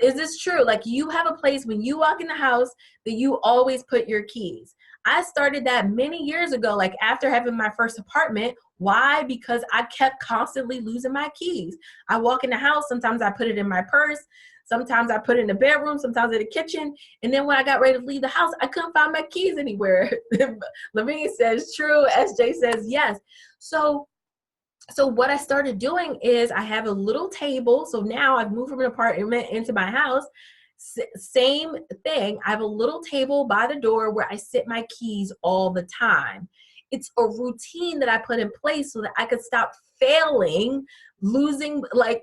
Is this true? Like you have a place when you walk in the house that you always put your keys. I started that many years ago, like after having my first apartment. Why? Because I kept constantly losing my keys. I walk in the house, sometimes I put it in my purse, sometimes I put it in the bedroom, sometimes in the kitchen. And then when I got ready to leave the house, I couldn't find my keys anywhere. Lavinia says true. SJ says yes. So what I started doing is I have a little table. So now I've moved from an apartment into my house. Same thing. I have a little table by the door where I sit my keys all the time. It's a routine that I put in place so that I could stop failing, losing, like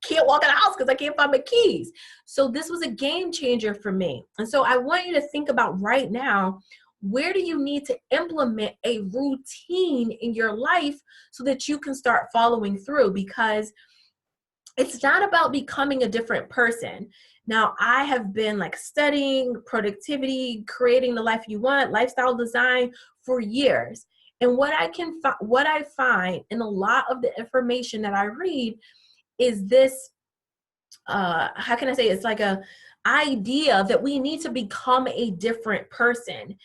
can't walk in the house because I can't find my keys. So this was a game changer for me. And so I want you to think about right now, where do you need to implement a routine in your life so that you can start following through? Because it's not about becoming a different person. Now, I have been like studying productivity, creating the life you want, lifestyle design for years. And what I find in a lot of the information that I read is this, how can I say, it's like a idea that we need to become a different person.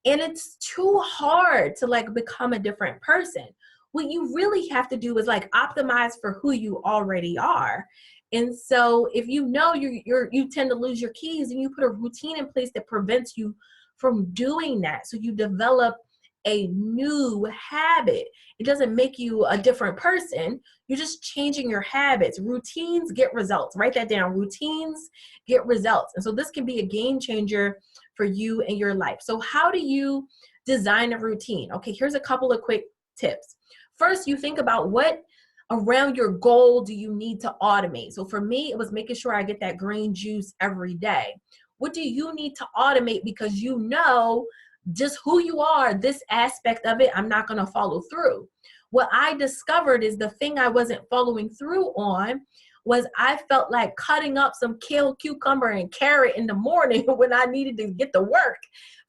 And it's too hard to like become a different person. What you really have to do is like optimize for who you already are. And so if you know you tend to lose your keys, and you put a routine in place that prevents you from doing that. So you develop a new habit. It doesn't make you a different person. You're just changing your habits. Routines get results. Write that down. Routines get results. And so this can be a game changer for you and your life. So how do you design a routine? Okay, here's a couple of quick tips. First, you think about what around your goal do you need to automate. So for me, it was making sure I get that green juice every day. What do you need to automate because you know just who you are, this aspect of it, I'm not going to follow through. What I discovered is the thing I wasn't following through on was I felt like cutting up some kale, cucumber, and carrot in the morning when I needed to get to work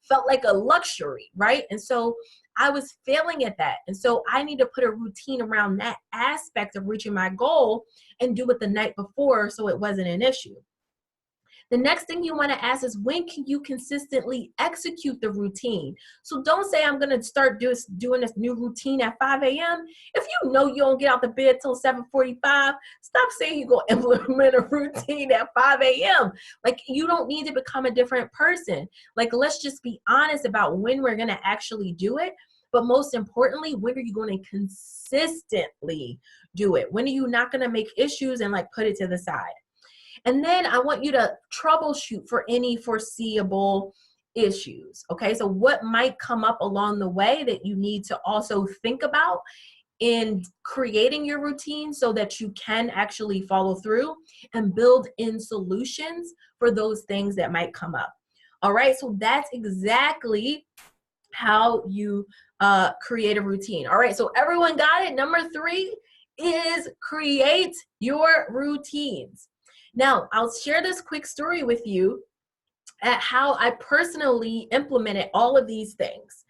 felt like a luxury, right? And so I was failing at that. And so I need to put a routine around that aspect of reaching my goal and do it the night before so it wasn't an issue. The next thing you want to ask is, when can you consistently execute the routine? So don't say, I'm going to start doing this new routine at 5 a.m. If you know you don't get out the bed till 7:45, stop saying you're going to implement a routine at 5 a.m. Like, you don't need to become a different person. Like, let's just be honest about when we're going to actually do it. But most importantly, when are you going to consistently do it? When are you not going to make issues and like put it to the side? And then I want you to troubleshoot for any foreseeable issues. Okay, so what might come up along the way that you need to also think about in creating your routine so that you can actually follow through and build in solutions for those things that might come up. All right, so that's exactly how you create a routine. All right, so everyone got it? Number 3 is create your routines. Now, I'll share this quick story with you at how I personally implemented all of these things.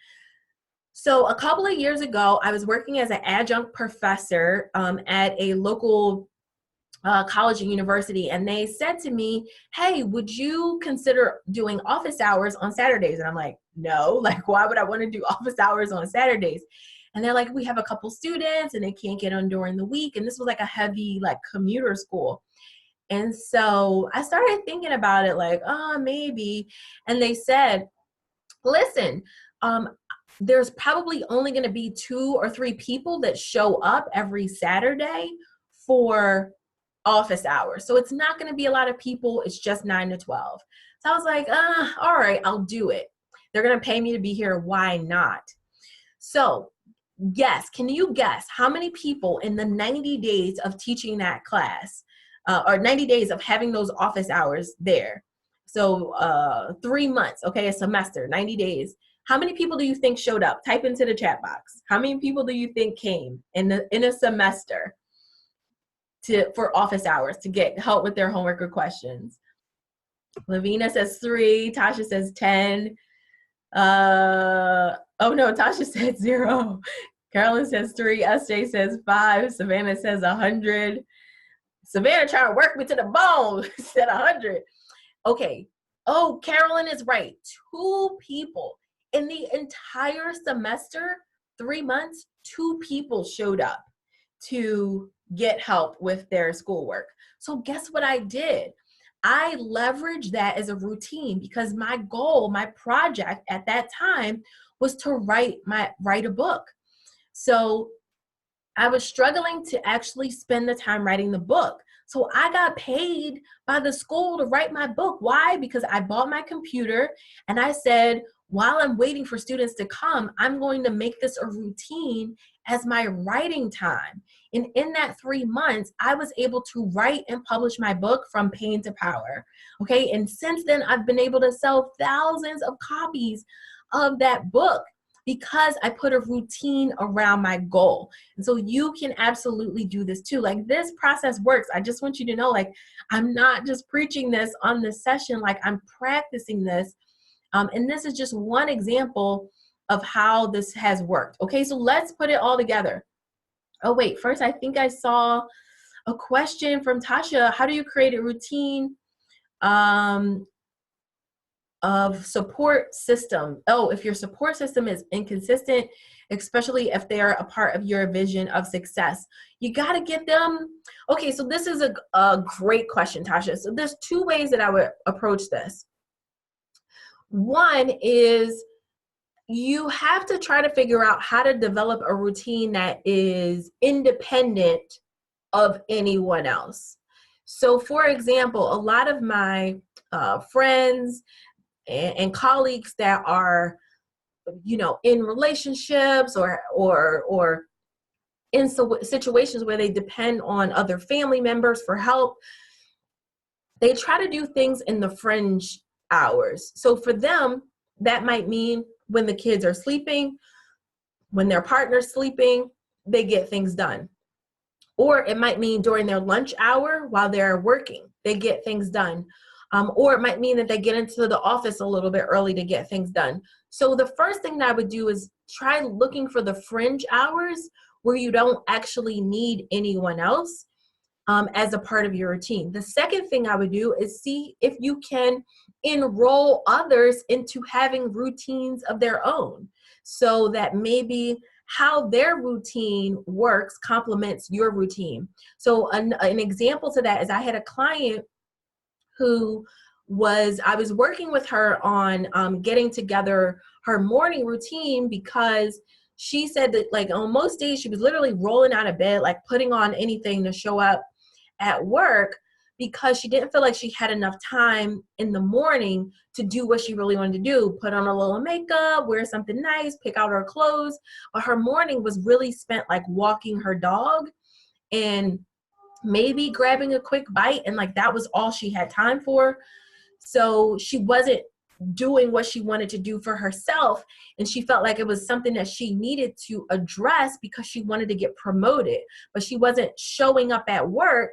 So a couple of years ago, I was working as an adjunct professor at a local college and university, and they said to me, hey, would you consider doing office hours on Saturdays? And I'm like, no, like, why would I want to do office hours on Saturdays? And they're like, we have a couple students and they can't get on during the week. And this was like a heavy like commuter school. And so I started thinking about it like, oh, maybe. And they said, listen, there's probably only going to be 2 or 3 people that show up every Saturday for office hours. So it's not going to be a lot of people. It's just 9 to 12. So I was like, all right, I'll do it. They're going to pay me to be here. Why not? So yes, can you guess how many people in the 90 days of teaching that class or 90 days of having those office hours there? So 3 months, okay, a semester, 90 days. How many people do you think showed up? Type into the chat box. How many people do you think came in a semester for office hours to get help with their homework or questions? Lavina says 3. Tasha says 10. Oh no, Tasha said 0. Carolyn says 3. SJ says 5. Savannah says 100. Savannah trying to work me to the bone. Said 100. Okay. Oh, Carolyn is right. 2 people in the entire semester, 3 months, 2 people showed up to get help with their schoolwork. So guess what I did? I leveraged that as a routine because my goal, my project at that time was to write a book. So I was struggling to actually spend the time writing the book. So I got paid by the school to write my book. Why? Because I bought my computer and I said, while I'm waiting for students to come, I'm going to make this a routine as my writing time. And in that 3 months, I was able to write and publish my book, From Pain to Power. Okay. And since then, I've been able to sell thousands of copies of that book because I put a routine around my goal. And so you can absolutely do this too. Like, this process works. I just want you to know, like, I'm not just preaching this on this session, like I'm practicing this. And this is just one example of how this has worked. Okay, so let's put it all together. Oh wait, first I think I saw a question from Tasha. How do you create a routine? of support system. Oh, if your support system is inconsistent, especially if they're a part of your vision of success, you got to get them. Okay, so this is a great question, Tasha. So there's two ways that I would approach this. One is you have to try to figure out how to develop a routine that is independent of anyone else. So for example, a lot of my friends and colleagues that are, in relationships or in situations where they depend on other family members for help, they try to do things in the fringe hours. So for them, that might mean when the kids are sleeping, when their partner's sleeping, they get things done. Or it might mean during their lunch hour while they're working, they get things done. Or it might mean that they get into the office a little bit early to get things done. So the first thing that I would do is try looking for the fringe hours where you don't actually need anyone else as a part of your routine. The second thing I would do is see if you can enroll others into having routines of their own, so that maybe how their routine works complements your routine. So an example to that is I had a client who I was working with her on getting together her morning routine, because she said that like on most days she was literally rolling out of bed, like putting on anything to show up at work, because she didn't feel like she had enough time in the morning to do what she really wanted to do, put on a little makeup, wear something nice, pick out her clothes. But her morning was really spent like walking her dog and maybe grabbing a quick bite, and like that was all she had time for. So she wasn't doing what she wanted to do for herself, and she felt like it was something that she needed to address because she wanted to get promoted, but she wasn't showing up at work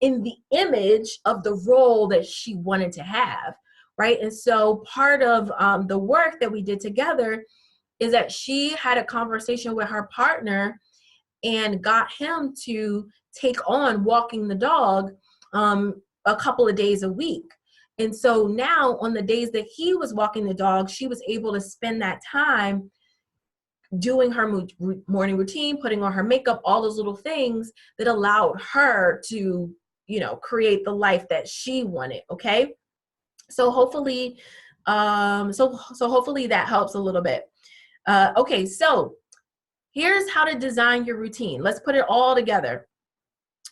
in the image of the role that she wanted to have, right? And so part of the work that we did together is that she had a conversation with her partner and got him to take on walking the dog a couple of days a week. And so now on the days that he was walking the dog, she was able to spend that time doing her morning routine, putting on her makeup, all those little things that allowed her to, create the life that she wanted. Okay. So hopefully, hopefully that helps a little bit. Okay. So here's how to design your routine. Let's put it all together.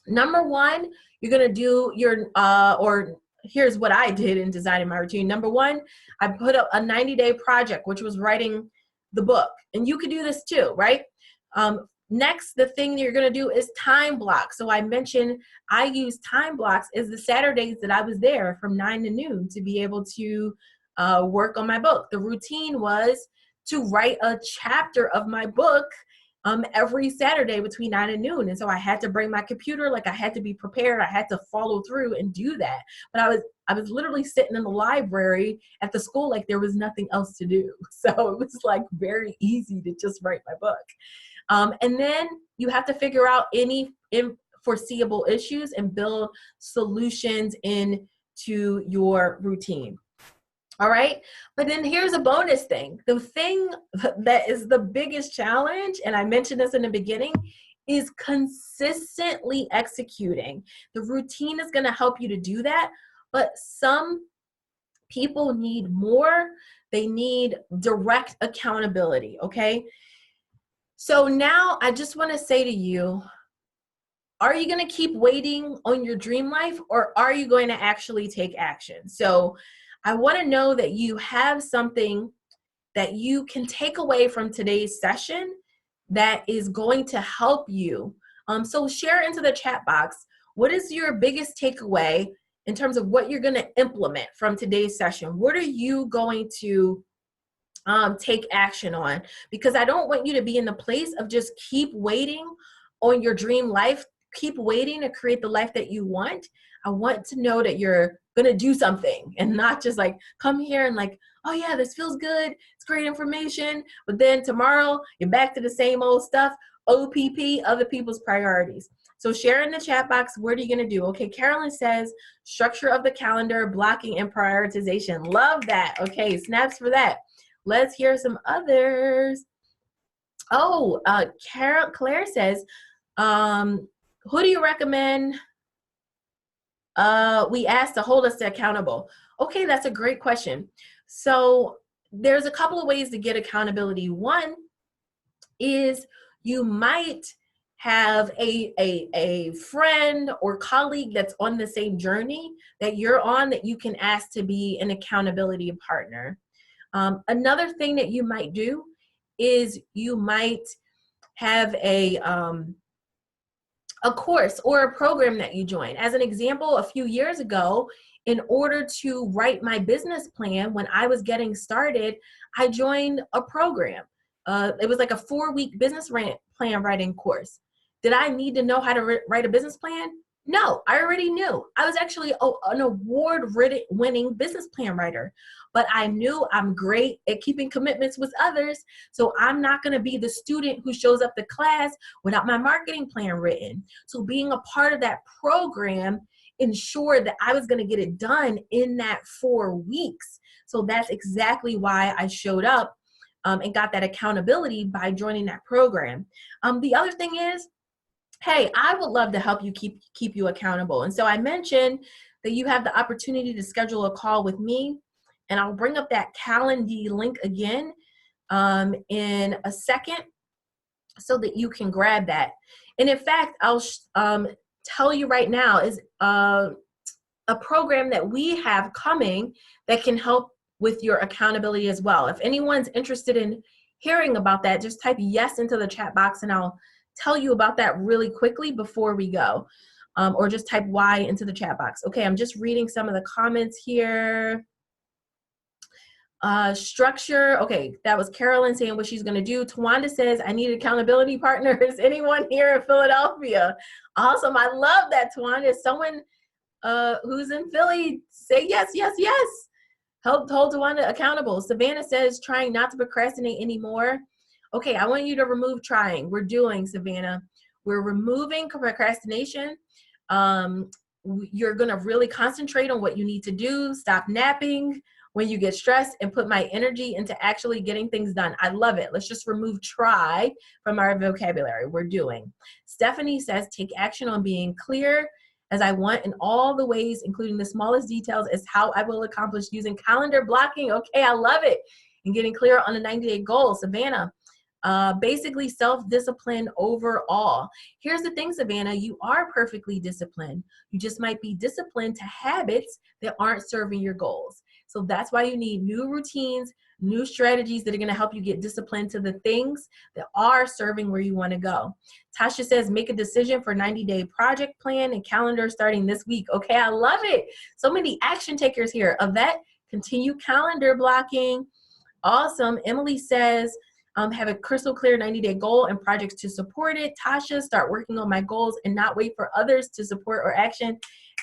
Number one, you're going to do or here's what I did in designing my routine. Number one, I put up a 90-day project, which was writing the book. And you could do this too, right? Next, the thing that you're going to do is time blocks. So I mentioned I use time blocks as the Saturdays that I was there from 9 to noon to be able to work on my book. The routine was to write a chapter of my book every Saturday between 9 and noon. And so I had to bring my computer, like I had to be prepared. I had to follow through and do that. But I was literally sitting in the library at the school like there was nothing else to do. So it was like very easy to just write my book. And then you have to figure out any foreseeable issues and build solutions into your routine. All right. But then here's a bonus thing. The thing that is the biggest challenge, and I mentioned this in the beginning, is consistently executing. The routine is going to help you to do that. But some people need more. They need direct accountability. Okay. So now I just want to say to you, are you going to keep waiting on your dream life, or are you going to actually take action? So I want to know that you have something that you can take away from today's session that is going to help you. So share into the chat box, what is your biggest takeaway in terms of what you're going to implement from today's session? What are you going to take action on? Because I don't want you to be in the place of just keep waiting on your dream life, keep waiting to create the life that you want. I want to know that you're going to do something and not just like come here and like, oh yeah, this feels good. It's great information. But then tomorrow you're back to the same old stuff, OPP, other people's priorities. So share in the chat box, what are you going to do? Okay, Carolyn says structure of the calendar, blocking and prioritization. Love that. Okay, snaps for that. Let's hear some others. Oh, Claire says, who do you recommend we asked to hold us accountable? Okay, that's a great question. So there's a couple of ways to get accountability. One is you might have a friend or colleague that's on the same journey that you're on that you can ask to be an accountability partner. Another thing that you might do is you might have a course or a program that you join. As an example, a few years ago, in order to write my business plan, when I was getting started, I joined a program. It was like a 4-week business plan writing course. Did I need to know how to write a business plan? No, I already knew. I was actually an award-winning business plan writer, but I knew I'm great at keeping commitments with others, so I'm not going to be the student who shows up to class without my marketing plan written. So being a part of that program ensured that I was going to get it done in that 4 weeks. So that's exactly why I showed up and got that accountability by joining that program. The other thing is, hey, I would love to help you keep you accountable. And so I mentioned that you have the opportunity to schedule a call with me, and I'll bring up that Calendly link again in a second so that you can grab that. And in fact, I'll tell you right now is a program that we have coming that can help with your accountability as well. If anyone's interested in hearing about that, just type yes into the chat box and I'll tell you about that really quickly before we go. Or just type Y into the chat box. Okay, I'm just reading some of the comments here. Structure, okay, that was Carolyn saying what she's gonna do. Tawanda says, I need accountability partners. Anyone here in Philadelphia? Awesome, I love that, Tawanda. Someone who's in Philly, say yes, yes, yes. Hold Tawanda accountable. Savannah says, trying not to procrastinate anymore. Okay, I want you to remove trying. We're doing, Savannah. We're removing procrastination. You're gonna really concentrate on what you need to do. Stop napping when you get stressed and put my energy into actually getting things done. I love it. Let's just remove try from our vocabulary. We're doing. Stephanie says, take action on being clear as I want in all the ways, including the smallest details, as how I will accomplish using calendar blocking. Okay, I love it. And getting clear on a 90-day goal. Savannah, basically self-discipline overall. Here's the thing, Savannah, you are perfectly disciplined. You just might be disciplined to habits that aren't serving your goals. So that's why you need new routines, new strategies that are going to help you get disciplined to the things that are serving where you want to go. Tasha says, make a decision for 90-day project plan and calendar starting this week. Okay, I love it. So many action takers here. Yvette, continue calendar blocking. Awesome. Emily says, have a crystal clear 90-day goal and projects to support it. Tasha, start working on my goals and not wait for others to support or action.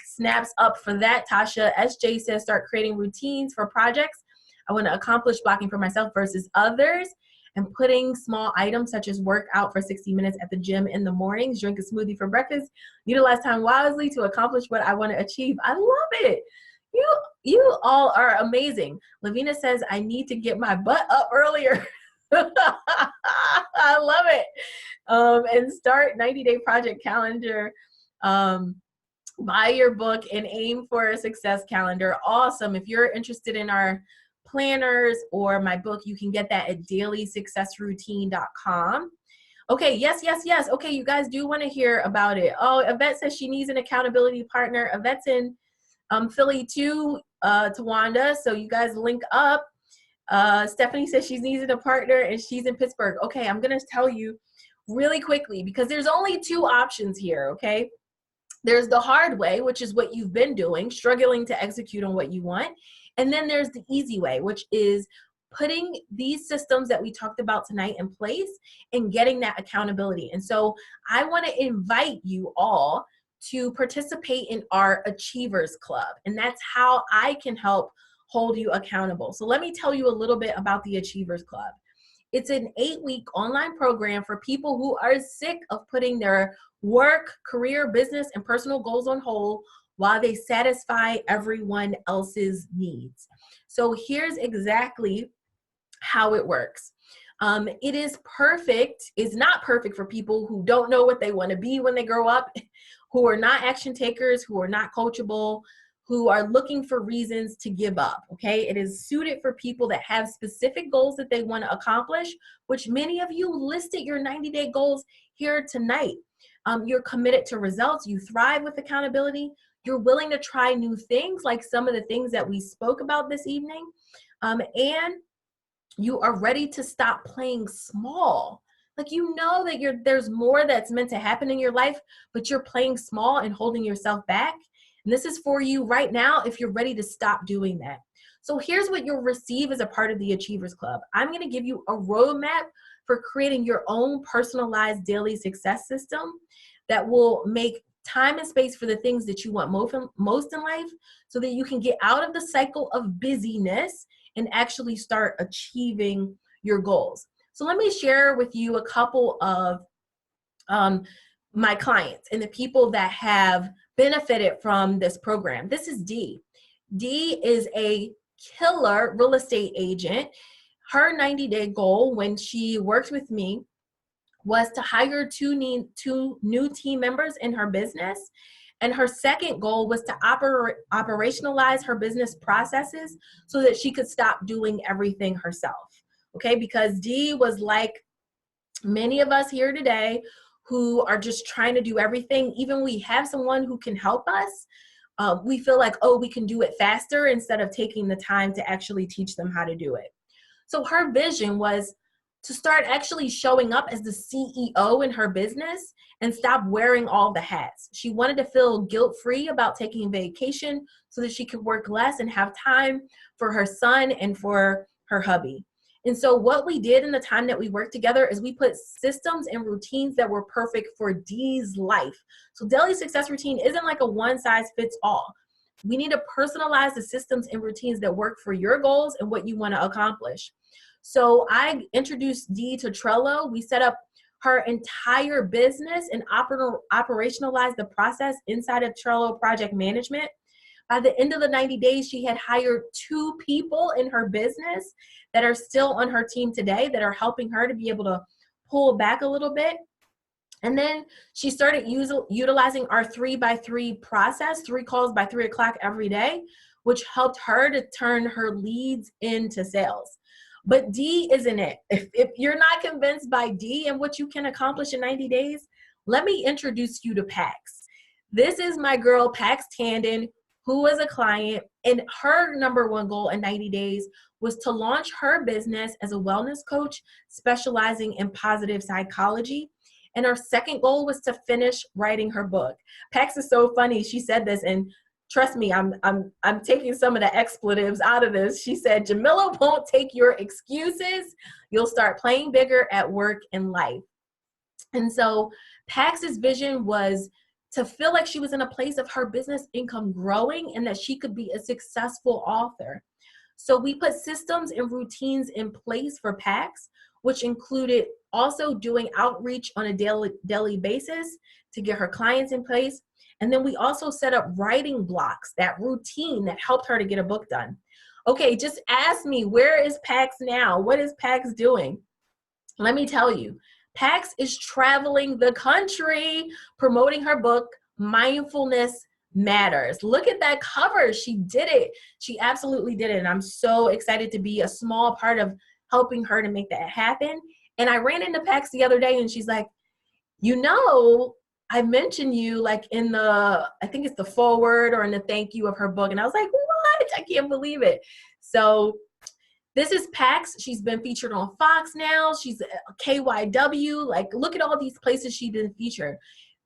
Snaps up for that. Tasha, SJ says, start creating routines for projects. I want to accomplish blocking for myself versus others and putting small items such as work out for 60 minutes at the gym in the mornings, drink a smoothie for breakfast, utilize time wisely to accomplish what I want to achieve. I love it. You all are amazing. Lavina says, I need to get my butt up earlier. I love it. And start 90-day project calendar. Buy your book and aim for a success calendar. Awesome. If you're interested in our planners or my book, you can get that at dailysuccessroutine.com. Okay, yes, yes, yes. Okay, you guys do want to hear about it. Oh, Yvette says she needs an accountability partner. Yvette's in Philly too, Tawanda, so you guys link up. Stephanie says she needs a partner and she's in Pittsburgh. Okay, I'm going to tell you really quickly because there's only 2 options here, okay? There's the hard way, which is what you've been doing, struggling to execute on what you want. And then there's the easy way, which is putting these systems that we talked about tonight in place and getting that accountability. And so I want to invite you all to participate in our Achievers Club. And that's how I can help hold you accountable. So let me tell you a little bit about the Achievers Club. It's an 8-week online program for people who are sick of putting their work, career, business, and personal goals on hold while they satisfy everyone else's needs. So here's exactly how it works. It is perfect. It's not perfect for people who don't know what they want to be when they grow up, who are not action takers, who are not coachable, who are looking for reasons to give up, okay? It is suited for people that have specific goals that they want to accomplish, which many of you listed your 90-day goals here tonight. You're committed to results. You thrive with accountability. You're willing to try new things, like some of the things that we spoke about this evening. And you are ready to stop playing small. Like, you know that there's more that's meant to happen in your life, but you're playing small and holding yourself back. And this is for you right now if you're ready to stop doing that. So here's what you'll receive as a part of the Achievers Club. I'm going to give you a roadmap for creating your own personalized daily success system that will make time and space for the things that you want most in life, so that you can get out of the cycle of busyness and actually start achieving your goals. So let me share with you a couple of my clients and the people that have benefited from this program. This is Dee. Dee is a killer real estate agent. Her 90-day goal when she worked with me was to hire two new team members in her business. And her second goal was to operationalize her business processes so that she could stop doing everything herself. Okay, because Dee was like many of us here today who are just trying to do everything. Even we have someone who can help us, we feel like, oh, we can do it faster instead of taking the time to actually teach them how to do it. So her vision was to start actually showing up as the CEO in her business and stop wearing all the hats. She wanted to feel guilt-free about taking vacation so that she could work less and have time for her son and for her hubby. And so what we did in the time that we worked together is we put systems and routines that were perfect for Dee's life. So daily success routine isn't like a one-size-fits-all. We need to personalize the systems and routines that work for your goals and what you want to accomplish. So I introduced Dee to Trello. We set up her entire business and operationalized the process inside of Trello project management. By the end of the 90 days, she had hired 2 people in her business that are still on her team today that are helping her to be able to pull back a little bit. And then she started utilizing our 3x3 process, 3 calls by 3 o'clock every day, which helped her to turn her leads into sales. But Dee isn't it. If you're not convinced by Dee and what you can accomplish in 90 days, let me introduce you to Pax. This is my girl, Pax Tandon, who was a client, and her number one goal in 90 days was to launch her business as a wellness coach specializing in positive psychology. And her second goal was to finish writing her book. Pax is so funny. She said this, and trust me, I'm taking some of the expletives out of this. She said, Jamila won't take your excuses. You'll start playing bigger at work and life. And so Pax's vision was to feel like she was in a place of her business income growing and that she could be a successful author. So we put systems and routines in place for Pax, which included also doing outreach on a daily basis to get her clients in place. And then we also set up writing blocks, that routine that helped her to get a book done. Okay, just ask me, where is Pax now? What is Pax doing? Let me tell you, Pax is traveling the country promoting her book, Mindfulness Matters. Look at that cover. She did it. She absolutely did it. And I'm so excited to be a small part of helping her to make that happen. And I ran into Pax the other day and she's like, you know, I mentioned you like in the, I think it's the foreword or in the thank you of her book. And I was like, what? I can't believe it. So this is Pax. She's been featured on Fox now. She's a KYW. Like, look at all these places she's been featured.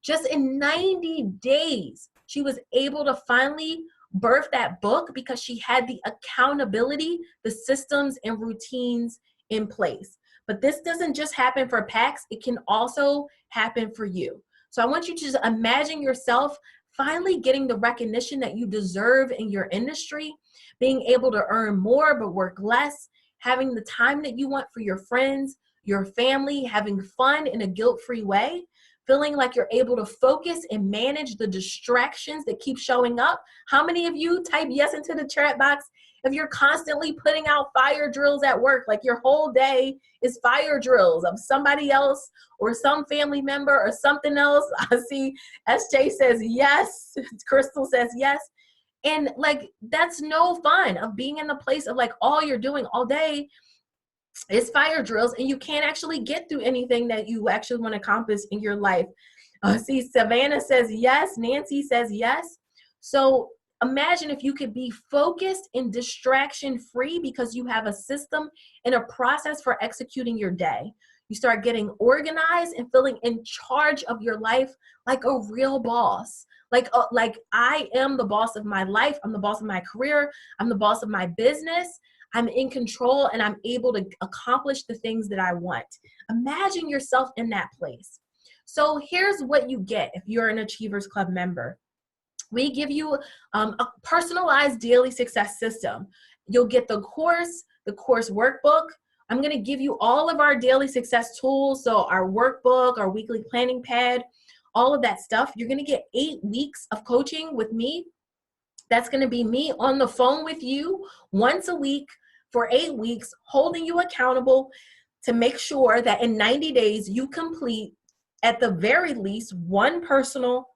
Just in 90 days, she was able to finally birth that book because she had the accountability, the systems and routines in place. But this doesn't just happen for Pax. It can also happen for you. So I want you to just imagine yourself finally getting the recognition that you deserve in your industry, being able to earn more but work less, having the time that you want for your friends, your family, having fun in a guilt-free way, feeling like you're able to focus and manage the distractions that keep showing up. How many of you type yes into the chat box if you're constantly putting out fire drills at work, like your whole day is fire drills of somebody else or some family member or something else? I see SJ says yes. Crystal says yes. And like, that's no fun of being in the place of like all you're doing all day is fire drills, and you can't actually get through anything that you actually want to accomplish in your life. See, Savannah says yes. Nancy says yes. So imagine if you could be focused and distraction free because you have a system and a process for executing your day. You start getting organized and feeling in charge of your life like a real boss. Like I am the boss of my life. I'm the boss of my career. I'm the boss of my business. I'm in control and I'm able to accomplish the things that I want. Imagine yourself in that place. So here's what you get if you're an Achievers Club member. We give you a personalized daily success system. You'll get the course workbook. I'm going to give you all of our daily success tools. So our workbook, our weekly planning pad, all of that stuff. You're going to get 8 weeks of coaching with me. That's going to be me on the phone with you once a week for 8 weeks, holding you accountable to make sure that in 90 days you complete at the very least one personal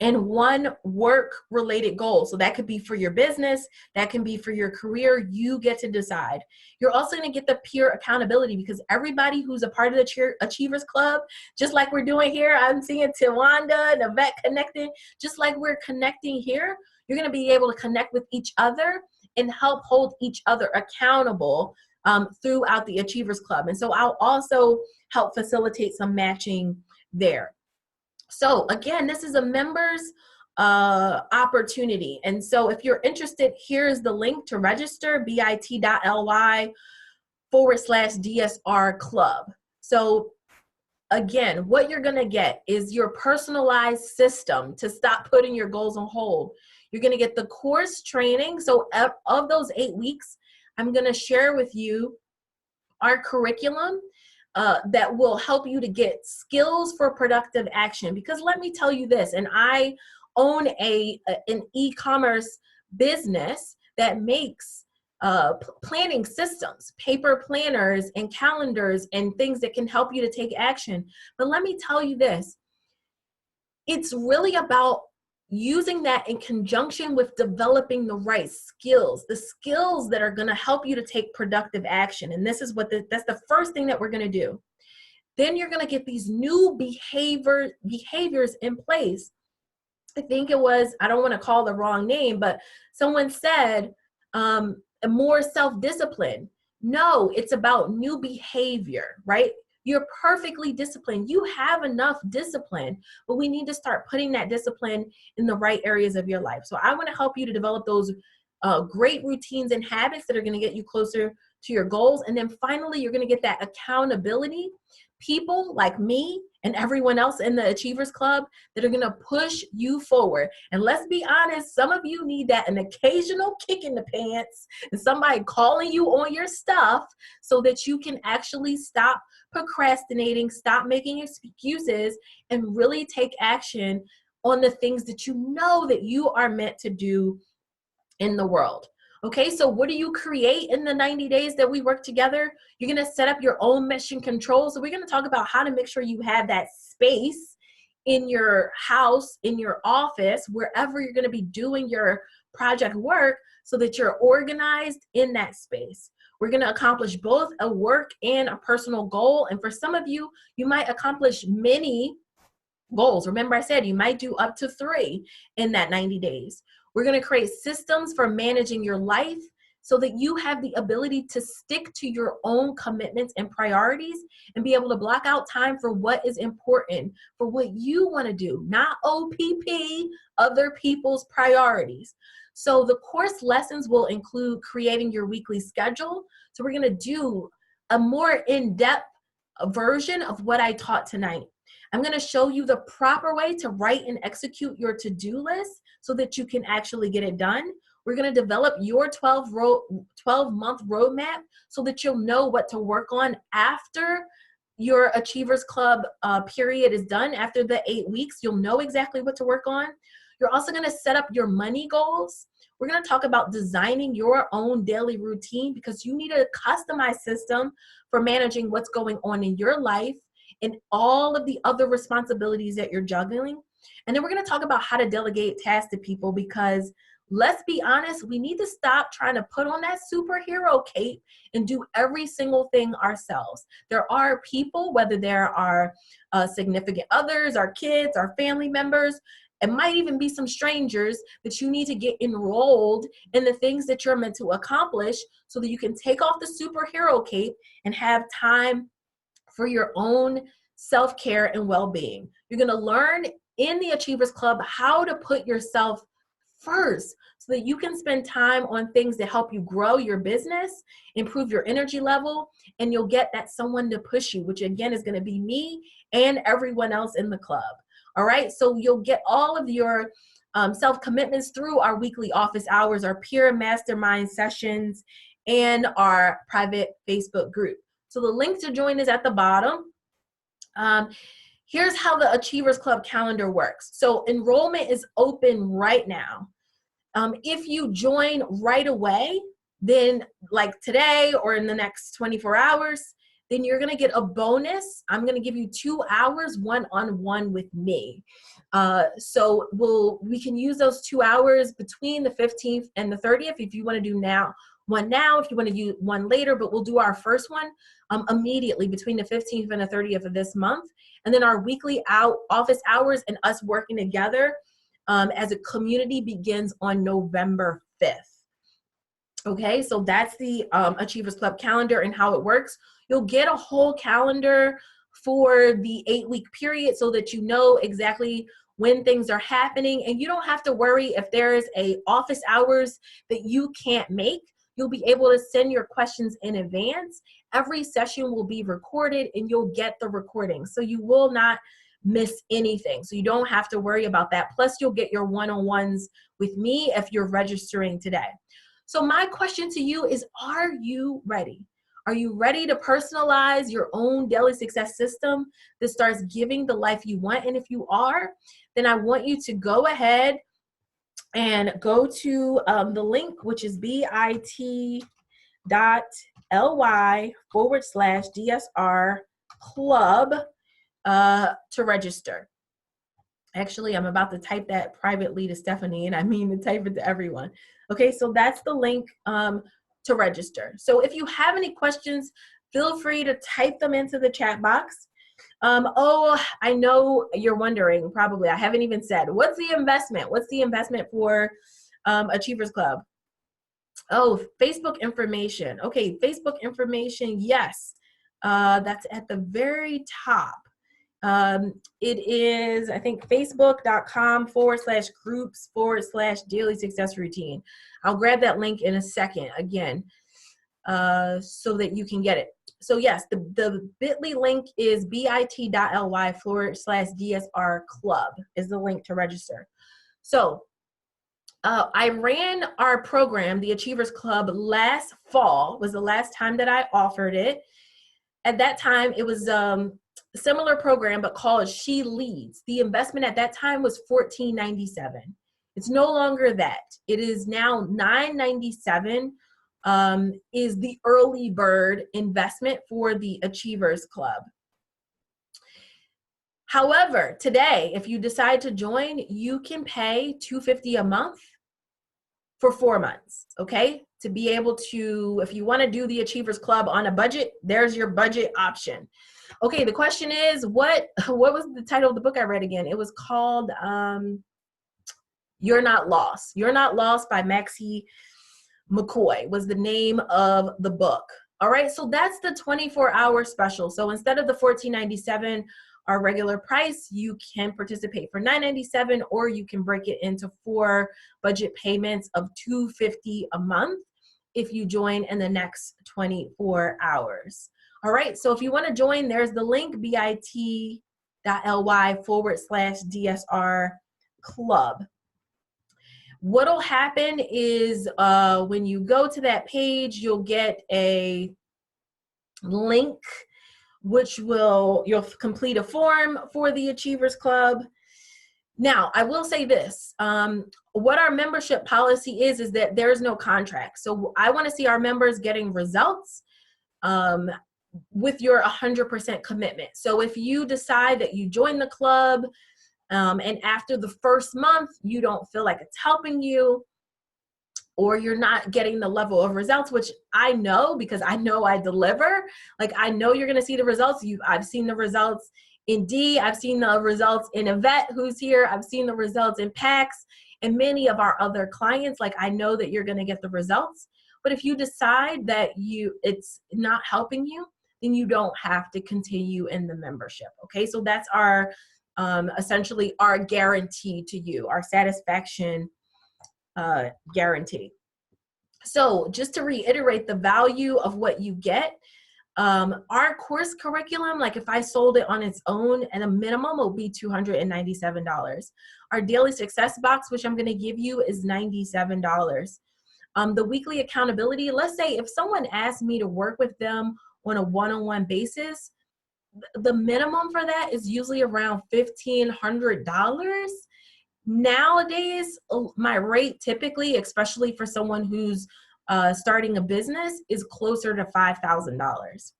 and one work-related goal. So that could be for your business, that can be for your career. You get to decide. You're also going to get the peer accountability because everybody who's a part of the Achievers Club, just like we're doing here, I'm seeing Tiwanda and Yvette connecting, just like we're connecting here, you're going to be able to connect with each other and help hold each other accountable throughout the Achievers Club. And so I'll also help facilitate some matching there. So again, this is a members opportunity. And so if you're interested, here's the link to register, bit.ly/DSR club. So again, what you're going to get is your personalized system to stop putting your goals on hold. You're going to get the course training. So of those 8 weeks, I'm going to share with you our curriculum that will help you to get skills for productive action. Because let me tell you this, and I own an e-commerce business that makes planning systems, paper planners and calendars and things that can help you to take action. But let me tell you this, it's really about using that in conjunction with developing the right skills, the skills that are going to help you to take productive action. And this is that's the first thing that we're going to do. Then you're going to get these new behaviors in place. I think it was, I don't want to call the wrong name, but someone said more self-discipline. No, it's about new behavior, right? You're perfectly disciplined. You have enough discipline, but we need to start putting that discipline in the right areas of your life. So I want to help you to develop those great routines and habits that are going to get you closer to your goals. And then finally, you're going to get that accountability. People like me and everyone else in the Achievers Club that are going to push you forward. And let's be honest, some of you need an occasional kick in the pants and somebody calling you on your stuff so that you can actually stop procrastinating, stop making excuses, and really take action on the things that you know that you are meant to do in the world. Okay, so what do you create in the 90 days that we work together? You're going to set up your own mission control. So we're going to talk about how to make sure you have that space in your house, in your office, wherever you're going to be doing your project work so that you're organized in that space. We're going to accomplish both a work and a personal goal. And for some of you, you might accomplish many goals. Remember I said you might do up to 3 in that 90 days. We're going to create systems for managing your life so that you have the ability to stick to your own commitments and priorities and be able to block out time for what is important, for what you want to do, not OPP, other people's priorities. So the course lessons will include creating your weekly schedule. So we're going to do a more in-depth version of what I taught tonight. I'm going to show you the proper way to write and execute your to-do list so that you can actually get it done. We're going to develop your 12-month roadmap so that you'll know what to work on after your Achievers Club period is done. After the 8 weeks, you'll know exactly what to work on. You're also going to set up your money goals. We're going to talk about designing your own daily routine because you need a customized system for managing what's going on in your life and all of the other responsibilities that you're juggling. And then we're going to talk about how to delegate tasks to people because let's be honest, we need to stop trying to put on that superhero cape and do every single thing ourselves. There are people, whether there are significant others, our kids, our family members, it might even be some strangers that you need to get enrolled in the things that you're meant to accomplish so that you can take off the superhero cape and have time for your own self-care and well-being. You're going to learn in the Achievers Club how to put yourself first so that you can spend time on things that help you grow your business, improve your energy level, and you'll get that someone to push you, which again is going to be me and everyone else in the club. All right, so you'll get all of your self-commitments through our weekly office hours, our peer mastermind sessions, and our private Facebook group. So the link to join is at the bottom. Here's how the Achievers Club calendar works. So enrollment is open right now. If you join right away, then like today or in the next 24 hours, then you're going to get a bonus. I'm going to give you 2 hours one-on-one with me. So we can use those 2 hours between the 15th and the 30th if you want to do one now, if you want to do one later, but we'll do our first one immediately between the 15th and the 30th of this month. And then our weekly office hours and us working together as a community begins on November 5th. Okay, so that's the Achievers Club calendar and how it works. You'll get a whole calendar for the 8-week period so that you know exactly when things are happening, and you don't have to worry if there is a office hours that you can't make. You'll be able to send your questions in advance. Every session will be recorded and you'll get the recording, so you will not miss anything. So you don't have to worry about that. Plus you'll get your one-on-ones with me if you're registering today. So my question to you is, are you ready? Are you ready to personalize your own daily success system that starts giving the life you want? And if you are, then I want you to go ahead and go to the link, which is bit.ly/DSR club to register. Actually, I'm about to type that privately to Stephanie, and I mean to type it to everyone. Okay, so that's the link to register. So if you have any questions, feel free to type them into the chat box. Oh, I know you're wondering, probably, I haven't even said, what's the investment? What's the investment for Achievers Club? Oh, Facebook information. Okay, Facebook information, yes. That's at the very top. It is, I think, facebook.com/groups/daily success routine. I'll grab that link in a second again so that you can get it. So yes, the bit.ly link is bit.ly/DSR club is the link to register. So I ran our program, the Achievers Club, last fall, was the last time that I offered it. At that time, it was a similar program, but called She Leads. The investment at that time was $14.97. It's no longer that. It is now $9.97 is the early bird investment for the Achievers Club. However, today, if you decide to join, you can pay $250 a month for 4 months, okay? To be able to, if you want to do the Achievers Club on a budget, there's your budget option. Okay, the question is, what was the title of the book I read again? It was called You're Not Lost. You're Not Lost by Maxie McCoy was the name of the book. All right, so that's the 24-hour special. So instead of the $14.97, our regular price, you can participate for $9.97, or you can break it into 4 budget payments of $250 a month if you join in the next 24 hours. All right, so if you want to join, there's the link, bit.ly/DSR club. What'll happen is when you go to that page, you'll get a link, which you'll complete a form for the Achievers Club. Now, I will say this, what our membership policy is that there's no contract. So I want to see our members getting results with your 100% commitment. So if you decide that you join the club and after the first month, you don't feel like it's helping you, or you're not getting the level of results, which I know because I know I deliver. Like, I know you're going to see the results. I've seen the results in D. I've seen the results in Yvette, who's here. I've seen the results in PAX and many of our other clients. Like, I know that you're going to get the results. But if you decide that it's not helping you, then you don't have to continue in the membership. Okay, so that's our essentially our guarantee to you, our satisfaction guarantee. So just to reiterate the value of what you get, our course curriculum, like if I sold it on its own, at a minimum, it will be $297. Our daily success box, which I'm going to give you, is $97. The weekly accountability, let's say if someone asked me to work with them on a one-on-one basis, the minimum for that is usually around $1,500. Nowadays, my rate typically, especially for someone who's starting a business, is closer to $5,000.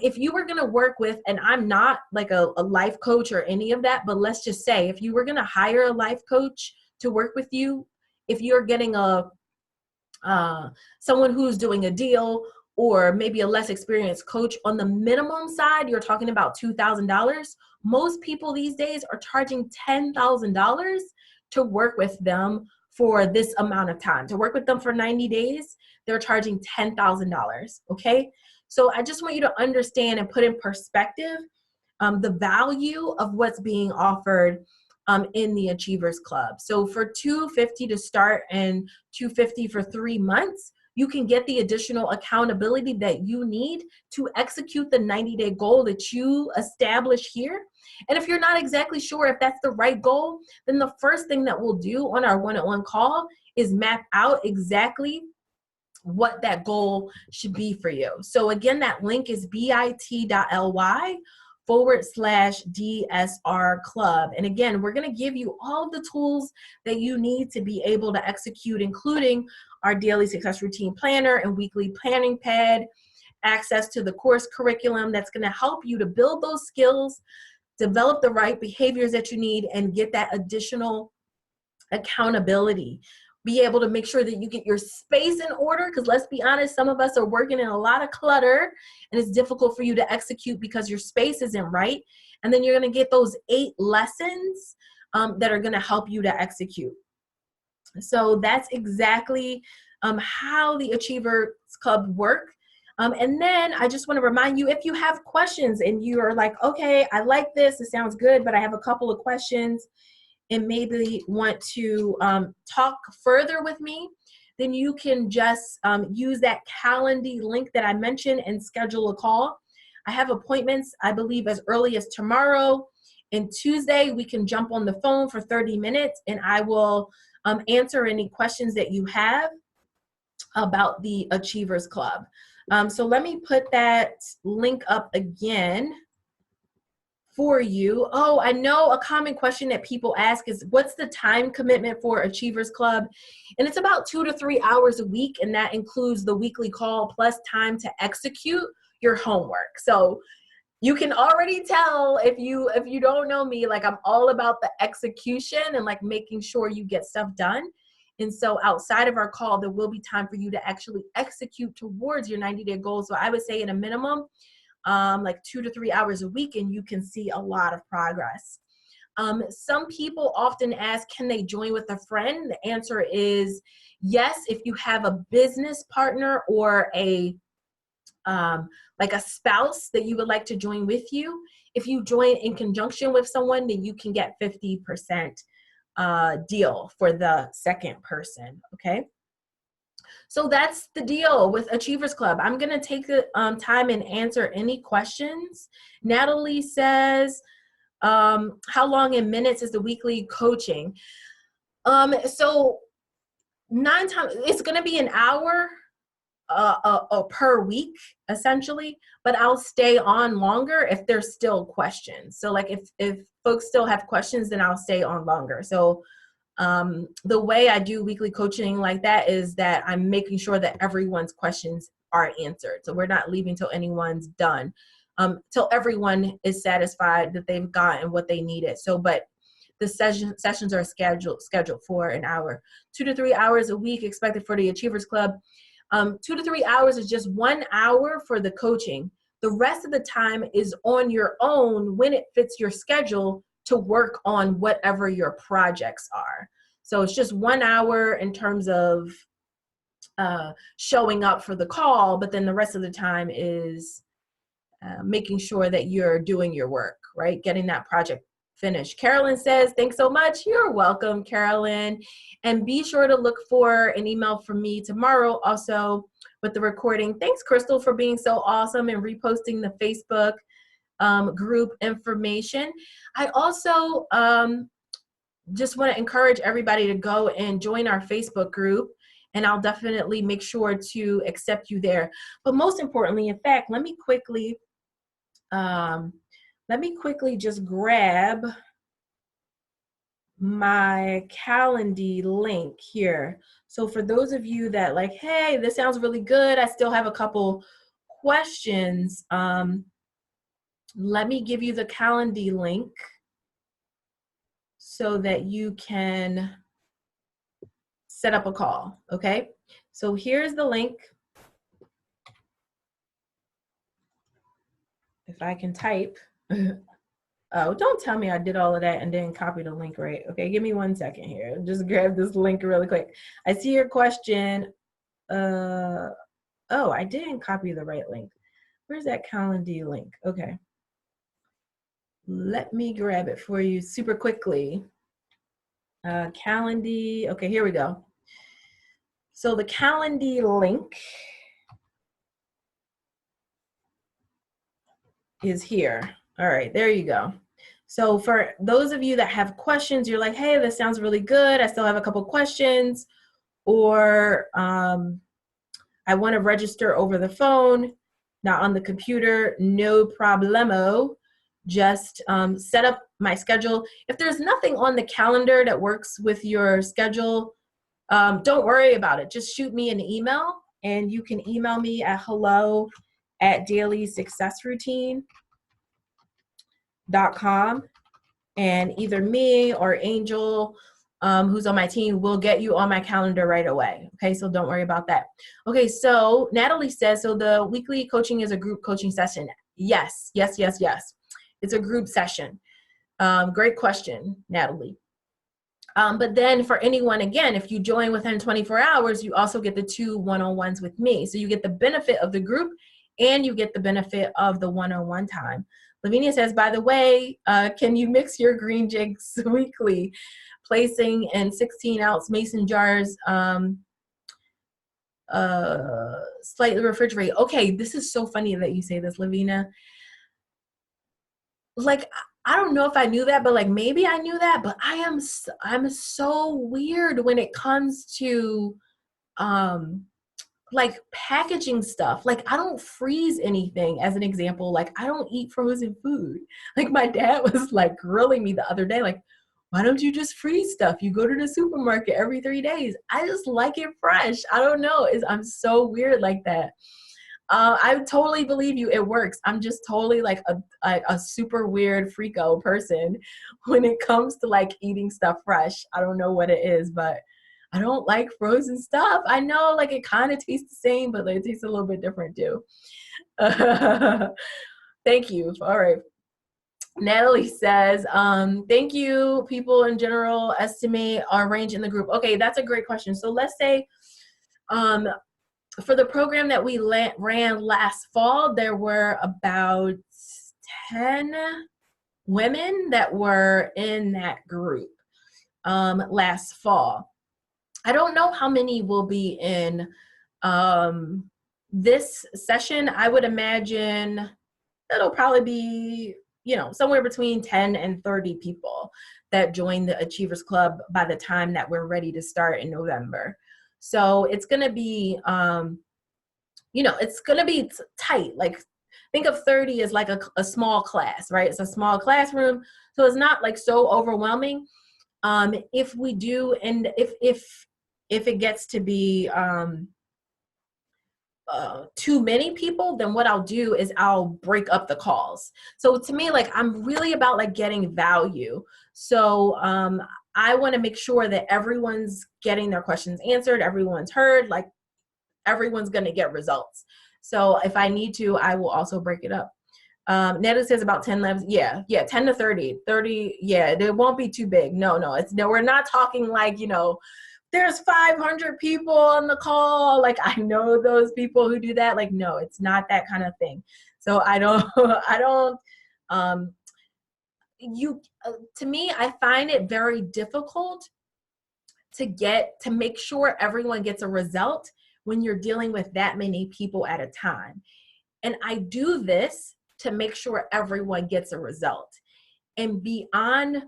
If you were going to work with, and I'm not like a life coach or any of that, but let's just say if you were going to hire a life coach to work with you, if you're getting someone who's doing a deal or maybe a less experienced coach, on the minimum side, you're talking about $2,000. Most people these days are charging $10,000 to work with them for this amount of time. To work with them for 90 days, they're charging $10,000, okay? So I just want you to understand and put in perspective the value of what's being offered in the Achievers Club. So for $250 to start and $250 for 3 months, you can get the additional accountability that you need to execute the 90-day goal that you establish here. And if you're not exactly sure if that's the right goal, then the first thing that we'll do on our one-on-one call is map out exactly what that goal should be for you. So again, that link is bit.ly/DSR Club. And again, we're going to give you all of the tools that you need to be able to execute, including our daily success routine planner and weekly planning pad, access to the course curriculum that's going to help you to build those skills, develop the right behaviors that you need, and get that additional accountability. Be able to make sure that you get your space in order, because let's be honest, some of us are working in a lot of clutter and it's difficult for you to execute because your space isn't right. And then you're going to get those 8 lessons that are going to help you to execute. So that's exactly how the Achievers Club work. And then I just want to remind you, if you have questions and you are like, okay, I like this, it sounds good, but I have a couple of questions and maybe want to talk further with me, then you can just use that Calendly link that I mentioned and schedule a call. I have appointments, I believe, as early as tomorrow and Tuesday. We can jump on the phone for 30 minutes and I will answer any questions that you have about the Achievers Club. So let me put that link up again for you. Oh, I know a common question that people ask is, what's the time commitment for Achievers Club? And it's about 2 to 3 hours a week, and that includes the weekly call plus time to execute your homework. So you can already tell, if you don't know me, like, I'm all about the execution and like making sure you get stuff done. And so outside of our call, there will be time for you to actually execute towards your 90-day goal. So I would say at a minimum, like 2 to 3 hours a week, and you can see a lot of progress. Some people often ask, can they join with a friend? The answer is yes, if you have a business partner or like a spouse that you would like to join with you. If you join in conjunction with someone, then you can get 50% deal for the second person, okay? So that's the deal with Achievers Club. I'm going to take the time and answer any questions. Natalie says, how long in minutes is the weekly coaching? So 9 times, it's going to be an hour per week, essentially, but I'll stay on longer if there's still questions. So like if folks still have questions, then I'll stay on longer. So the way I do weekly coaching like that is that I'm making sure that everyone's questions are answered. So we're not leaving till anyone's done, till everyone is satisfied that they've gotten what they needed. So, but the sessions are scheduled for an hour, 2 to 3 hours a week expected for the Achievers Club. 2 to 3 hours is just 1 hour for the coaching. The rest of the time is on your own when it fits your schedule to work on whatever your projects are. So it's just 1 hour in terms of showing up for the call, but then the rest of the time is making sure that you're doing your work, right? Getting that project finished. Carolyn says, thanks so much. You're welcome, Carolyn. And be sure to look for an email from me tomorrow also with the recording. Thanks, Crystal, for being so awesome and reposting the Facebook group information. I also just want to encourage everybody to go and join our Facebook group, and I'll definitely make sure to accept you there. But most importantly, in fact, let me quickly just grab my Calendly link here. So for those of you that like, hey, this sounds really good, I still have a couple questions. Let me give you the Calendly link so that you can set up a call, okay? So here's the link. If I can type. Oh, don't tell me I did all of that and didn't copy the link right. Okay, give me 1 second here. Just grab this link really quick. I see your question. Oh, I didn't copy the right link. Where's that Calendly link? Okay. Let me grab it for you super quickly. Calendly, okay, here we go. So the Calendly link is here. All right, there you go. So for those of you that have questions, you're like, hey, this sounds really good. I still have a couple questions, or I want to register over the phone, not on the computer, no problemo. Just set up my schedule. If there's nothing on the calendar that works with your schedule, don't worry about it. Just shoot me an email, and you can email me at hello@dailysuccessroutine.com, and either me or Angel, who's on my team, will get you on my calendar right away. Okay, so don't worry about that. Okay, so Natalie says, so the weekly coaching is a group coaching session. Yes, yes, yes, yes. It's a group session. Great question, Natalie. But then for anyone, again, if you join within 24 hours, you also get the 2 one-on-ones with me. So you get the benefit of the group and you get the benefit of the one-on-one time. Lavinia says, by the way, can you mix your green jigs weekly, placing in 16-ounce mason jars, slightly refrigerated? Okay, this is so funny that you say this, Lavinia. Like, I don't know if I knew that, but like maybe I knew that, but I'm so weird when it comes to like packaging stuff. Like I don't freeze anything, as an example. Like I don't eat frozen food. Like my dad was like grilling me the other day, like, why don't you just freeze stuff? You go to the supermarket every 3 days. I just like it fresh. I don't know. I'm so weird like that. I totally believe you. It works. I'm just totally like a super weird freako person when it comes to like eating stuff fresh. I don't know what it is, but I don't like frozen stuff. I know like it kind of tastes the same, but like, it tastes a little bit different too. Thank you. All right. Natalie says, thank you. People in general estimate our range in the group. Okay, that's a great question. So let's say, for the program that we ran last fall, there were about 10 women that were in that group last fall. I don't know how many will be in this session. I would imagine it'll probably be, somewhere between 10 and 30 people that join the Achievers Club by the time that we're ready to start in November. So it's going to be, it's going to be tight. Like, think of 30 as like a small class, right? It's a small classroom. So it's not like so overwhelming. If we do, and if it gets to be too many people, then what I'll do is I'll break up the calls. So to me, like, I'm really about like getting value. So I want to make sure that everyone's getting their questions answered, everyone's heard, like everyone's going to get results. So if I need to, I will also break it up. Natalie says about 10 levels. Yeah, 10 to 30. 30, yeah, it won't be too big. No, we're not talking like, there's 500 people on the call. Like, I know those people who do that. Like, no, it's not that kind of thing. So to me, I find it very difficult to make sure everyone gets a result when you're dealing with that many people at a time. And I do this to make sure everyone gets a result. And beyond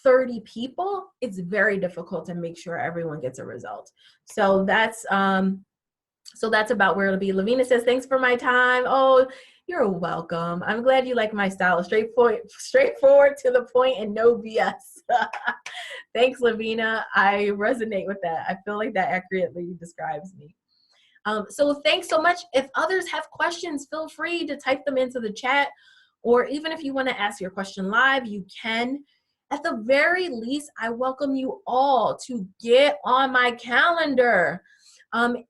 30 people, it's very difficult to make sure everyone gets a result. So that's about where it'll be. Lavina says, thanks for my time. Oh, you're welcome. I'm glad you like my style. Straightforward to the point and no BS. Thanks, Lavina. I resonate with that. I feel like that accurately describes me. So thanks so much. If others have questions, feel free to type them into the chat, or even if you want to ask your question live, you can. At the very least, I welcome you all to get on my calendar.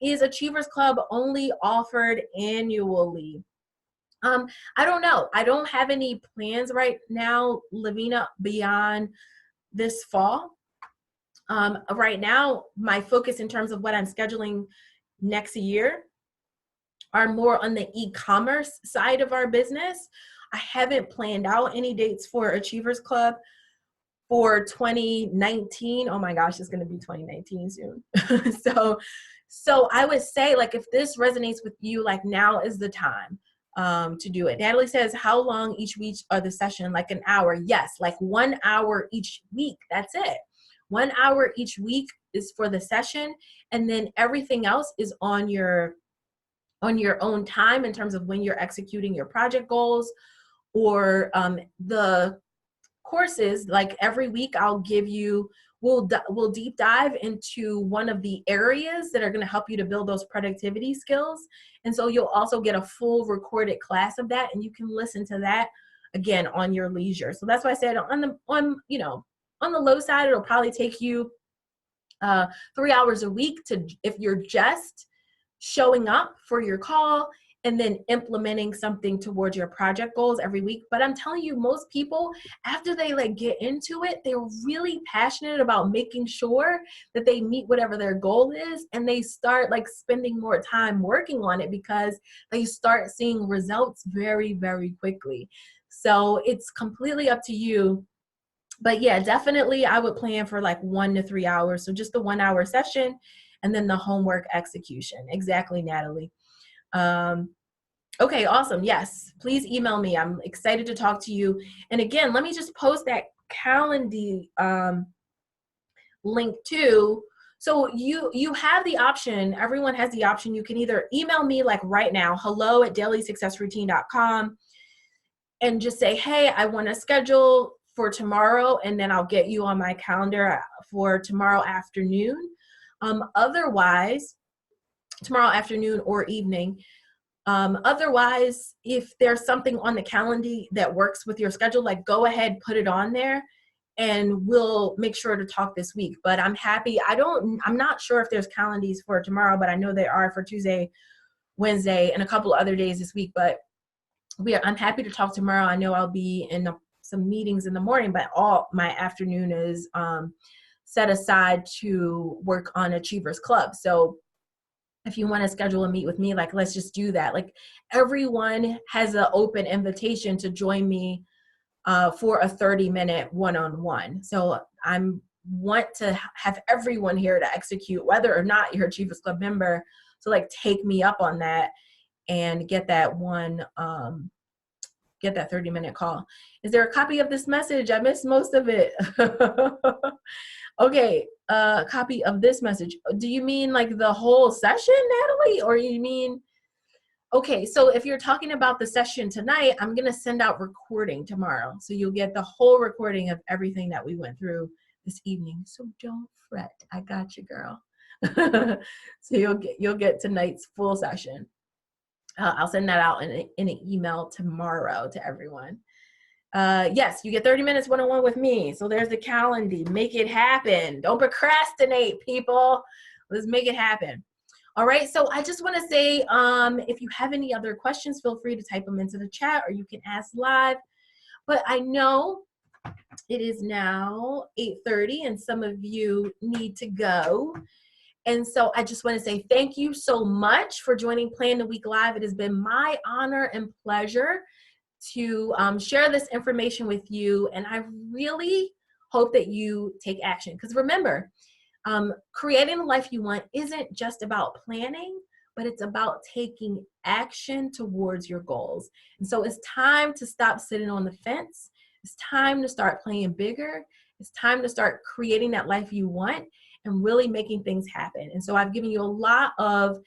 Is Achievers Club only offered annually? I don't know. I don't have any plans right now, Lavina, beyond this fall. Right now, my focus in terms of what I'm scheduling next year are more on the e-commerce side of our business. I haven't planned out any dates for Achievers Club for 2019. Oh my gosh, it's going to be 2019 soon. So I would say, like, if this resonates with you, like, now is the time to do it. Natalie says, how long each week are the session? Like an hour? Yes, like 1 hour each week. That's it. 1 hour each week is for the session, and then everything else is on your own time in terms of when you're executing your project goals, or the courses. Like every week I'll give you, we'll deep dive into one of the areas that are going to help you to build those productivity skills. And so you'll also get a full recorded class of that, and you can listen to that again on your leisure. So that's why I said on the low side, it'll probably take you 3 hours a week if you're just showing up for your call and then implementing something towards your project goals every week. But I'm telling you, most people, after they like get into it, they're really passionate about making sure that they meet whatever their goal is, and they start like spending more time working on it because they start seeing results very, very quickly. So it's completely up to you. But yeah, definitely I would plan for like 1 to 3 hours. So just the 1 hour session and then the homework execution. Exactly, Natalie. Okay, awesome. Yes, please email me. I'm excited to talk to you. And again, let me just post that Calendly link too. So you have the option, everyone has the option. You can either email me like right now, hello@dailysuccessroutine.com, and just say, hey, I want to schedule for tomorrow, and then I'll get you on my calendar for tomorrow afternoon. Otherwise, tomorrow afternoon or evening. Otherwise, if there's something on the calendar that works with your schedule, like go ahead, put it on there, and we'll make sure to talk this week. But I'm happy. I'm not sure if there's calendars for tomorrow, but I know there are for Tuesday, Wednesday, and a couple other days this week. But I'm happy to talk tomorrow. I know I'll be in some meetings in the morning, but all my afternoon is set aside to work on Achievers Club. So if you want to schedule a meet with me, like, let's just do that. Like, everyone has an open invitation to join me for a 30-minute one-on-one. So I want to have everyone here to execute, whether or not you're a Achievers Club member. So like, take me up on that and get that one get that 30-minute call. Is there a copy of this message? I missed most of it. Okay, copy of this message. Do you mean like the whole session, Natalie? Or you mean, okay, so if you're talking about the session tonight, I'm gonna send out recording tomorrow. So you'll get the whole recording of everything that we went through this evening. So don't fret, I got you, girl. So you'll get tonight's full session. I'll send that out in an email tomorrow to everyone. Yes, you get 30 minutes one-on-one with me. So there's the calendar. Make it happen. Don't procrastinate, people. Let's make it happen. All right, so I just want to say, if you have any other questions, feel free to type them into the chat or you can ask live. But I know it is now 8:30 and some of you need to go. And so I just want to say thank you so much for joining Plan the Week Live. It has been my honor and pleasure to share this information with you. And I really hope that you take action. Because remember, creating the life you want isn't just about planning, but it's about taking action towards your goals. And so it's time to stop sitting on the fence. It's time to start playing bigger. It's time to start creating that life you want and really making things happen. And so I've given you a lot of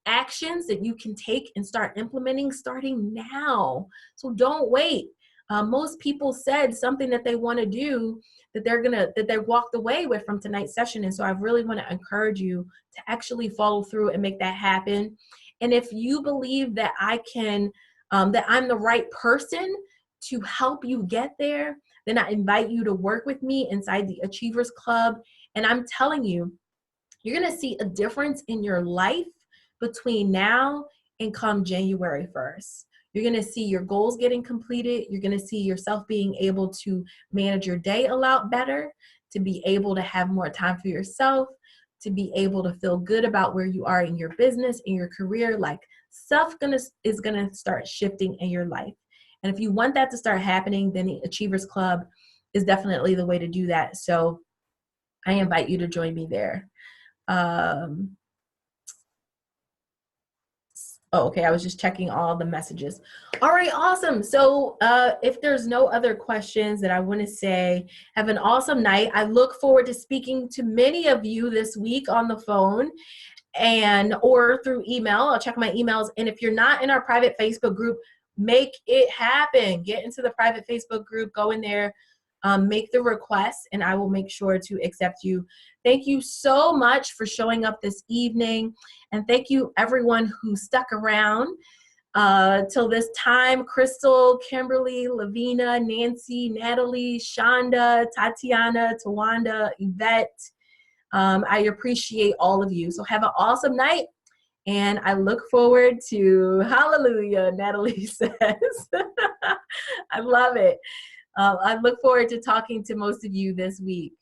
actions that you can take and start implementing starting now. So don't wait. Most people said something that they want to do that they walked away with from tonight's session. And so I really want to encourage you to actually follow through and make that happen. And if you believe that I can, that I'm the right person to help you get there, then I invite you to work with me inside the Achievers Club. And I'm telling you, you're going to see a difference in your life between now and come January 1st. You're going to see your goals getting completed. You're going to see yourself being able to manage your day a lot better, to be able to have more time for yourself, to be able to feel good about where you are in your business, in your career. Like stuff is going to start shifting in your life. And if you want that to start happening, then the Achievers Club is definitely the way to do that. So I invite you to join me there. Okay, I was just checking all the messages. All right, awesome. So if there's no other questions that I want to say, have an awesome night. I look forward to speaking to many of you this week on the phone or through email. I'll check my emails. And if you're not in our private Facebook group, make it happen. Get into the private Facebook group, go in there, make the request, and I will make sure to accept you. Thank you so much for showing up this evening. And thank you everyone who stuck around till this time. Crystal, Kimberly, Lavina, Nancy, Natalie, Shonda, Tatiana, Tawanda, Yvette. I appreciate all of you. So have an awesome night. And I look forward to, hallelujah, Natalie says. I love it. I look forward to talking to most of you this week.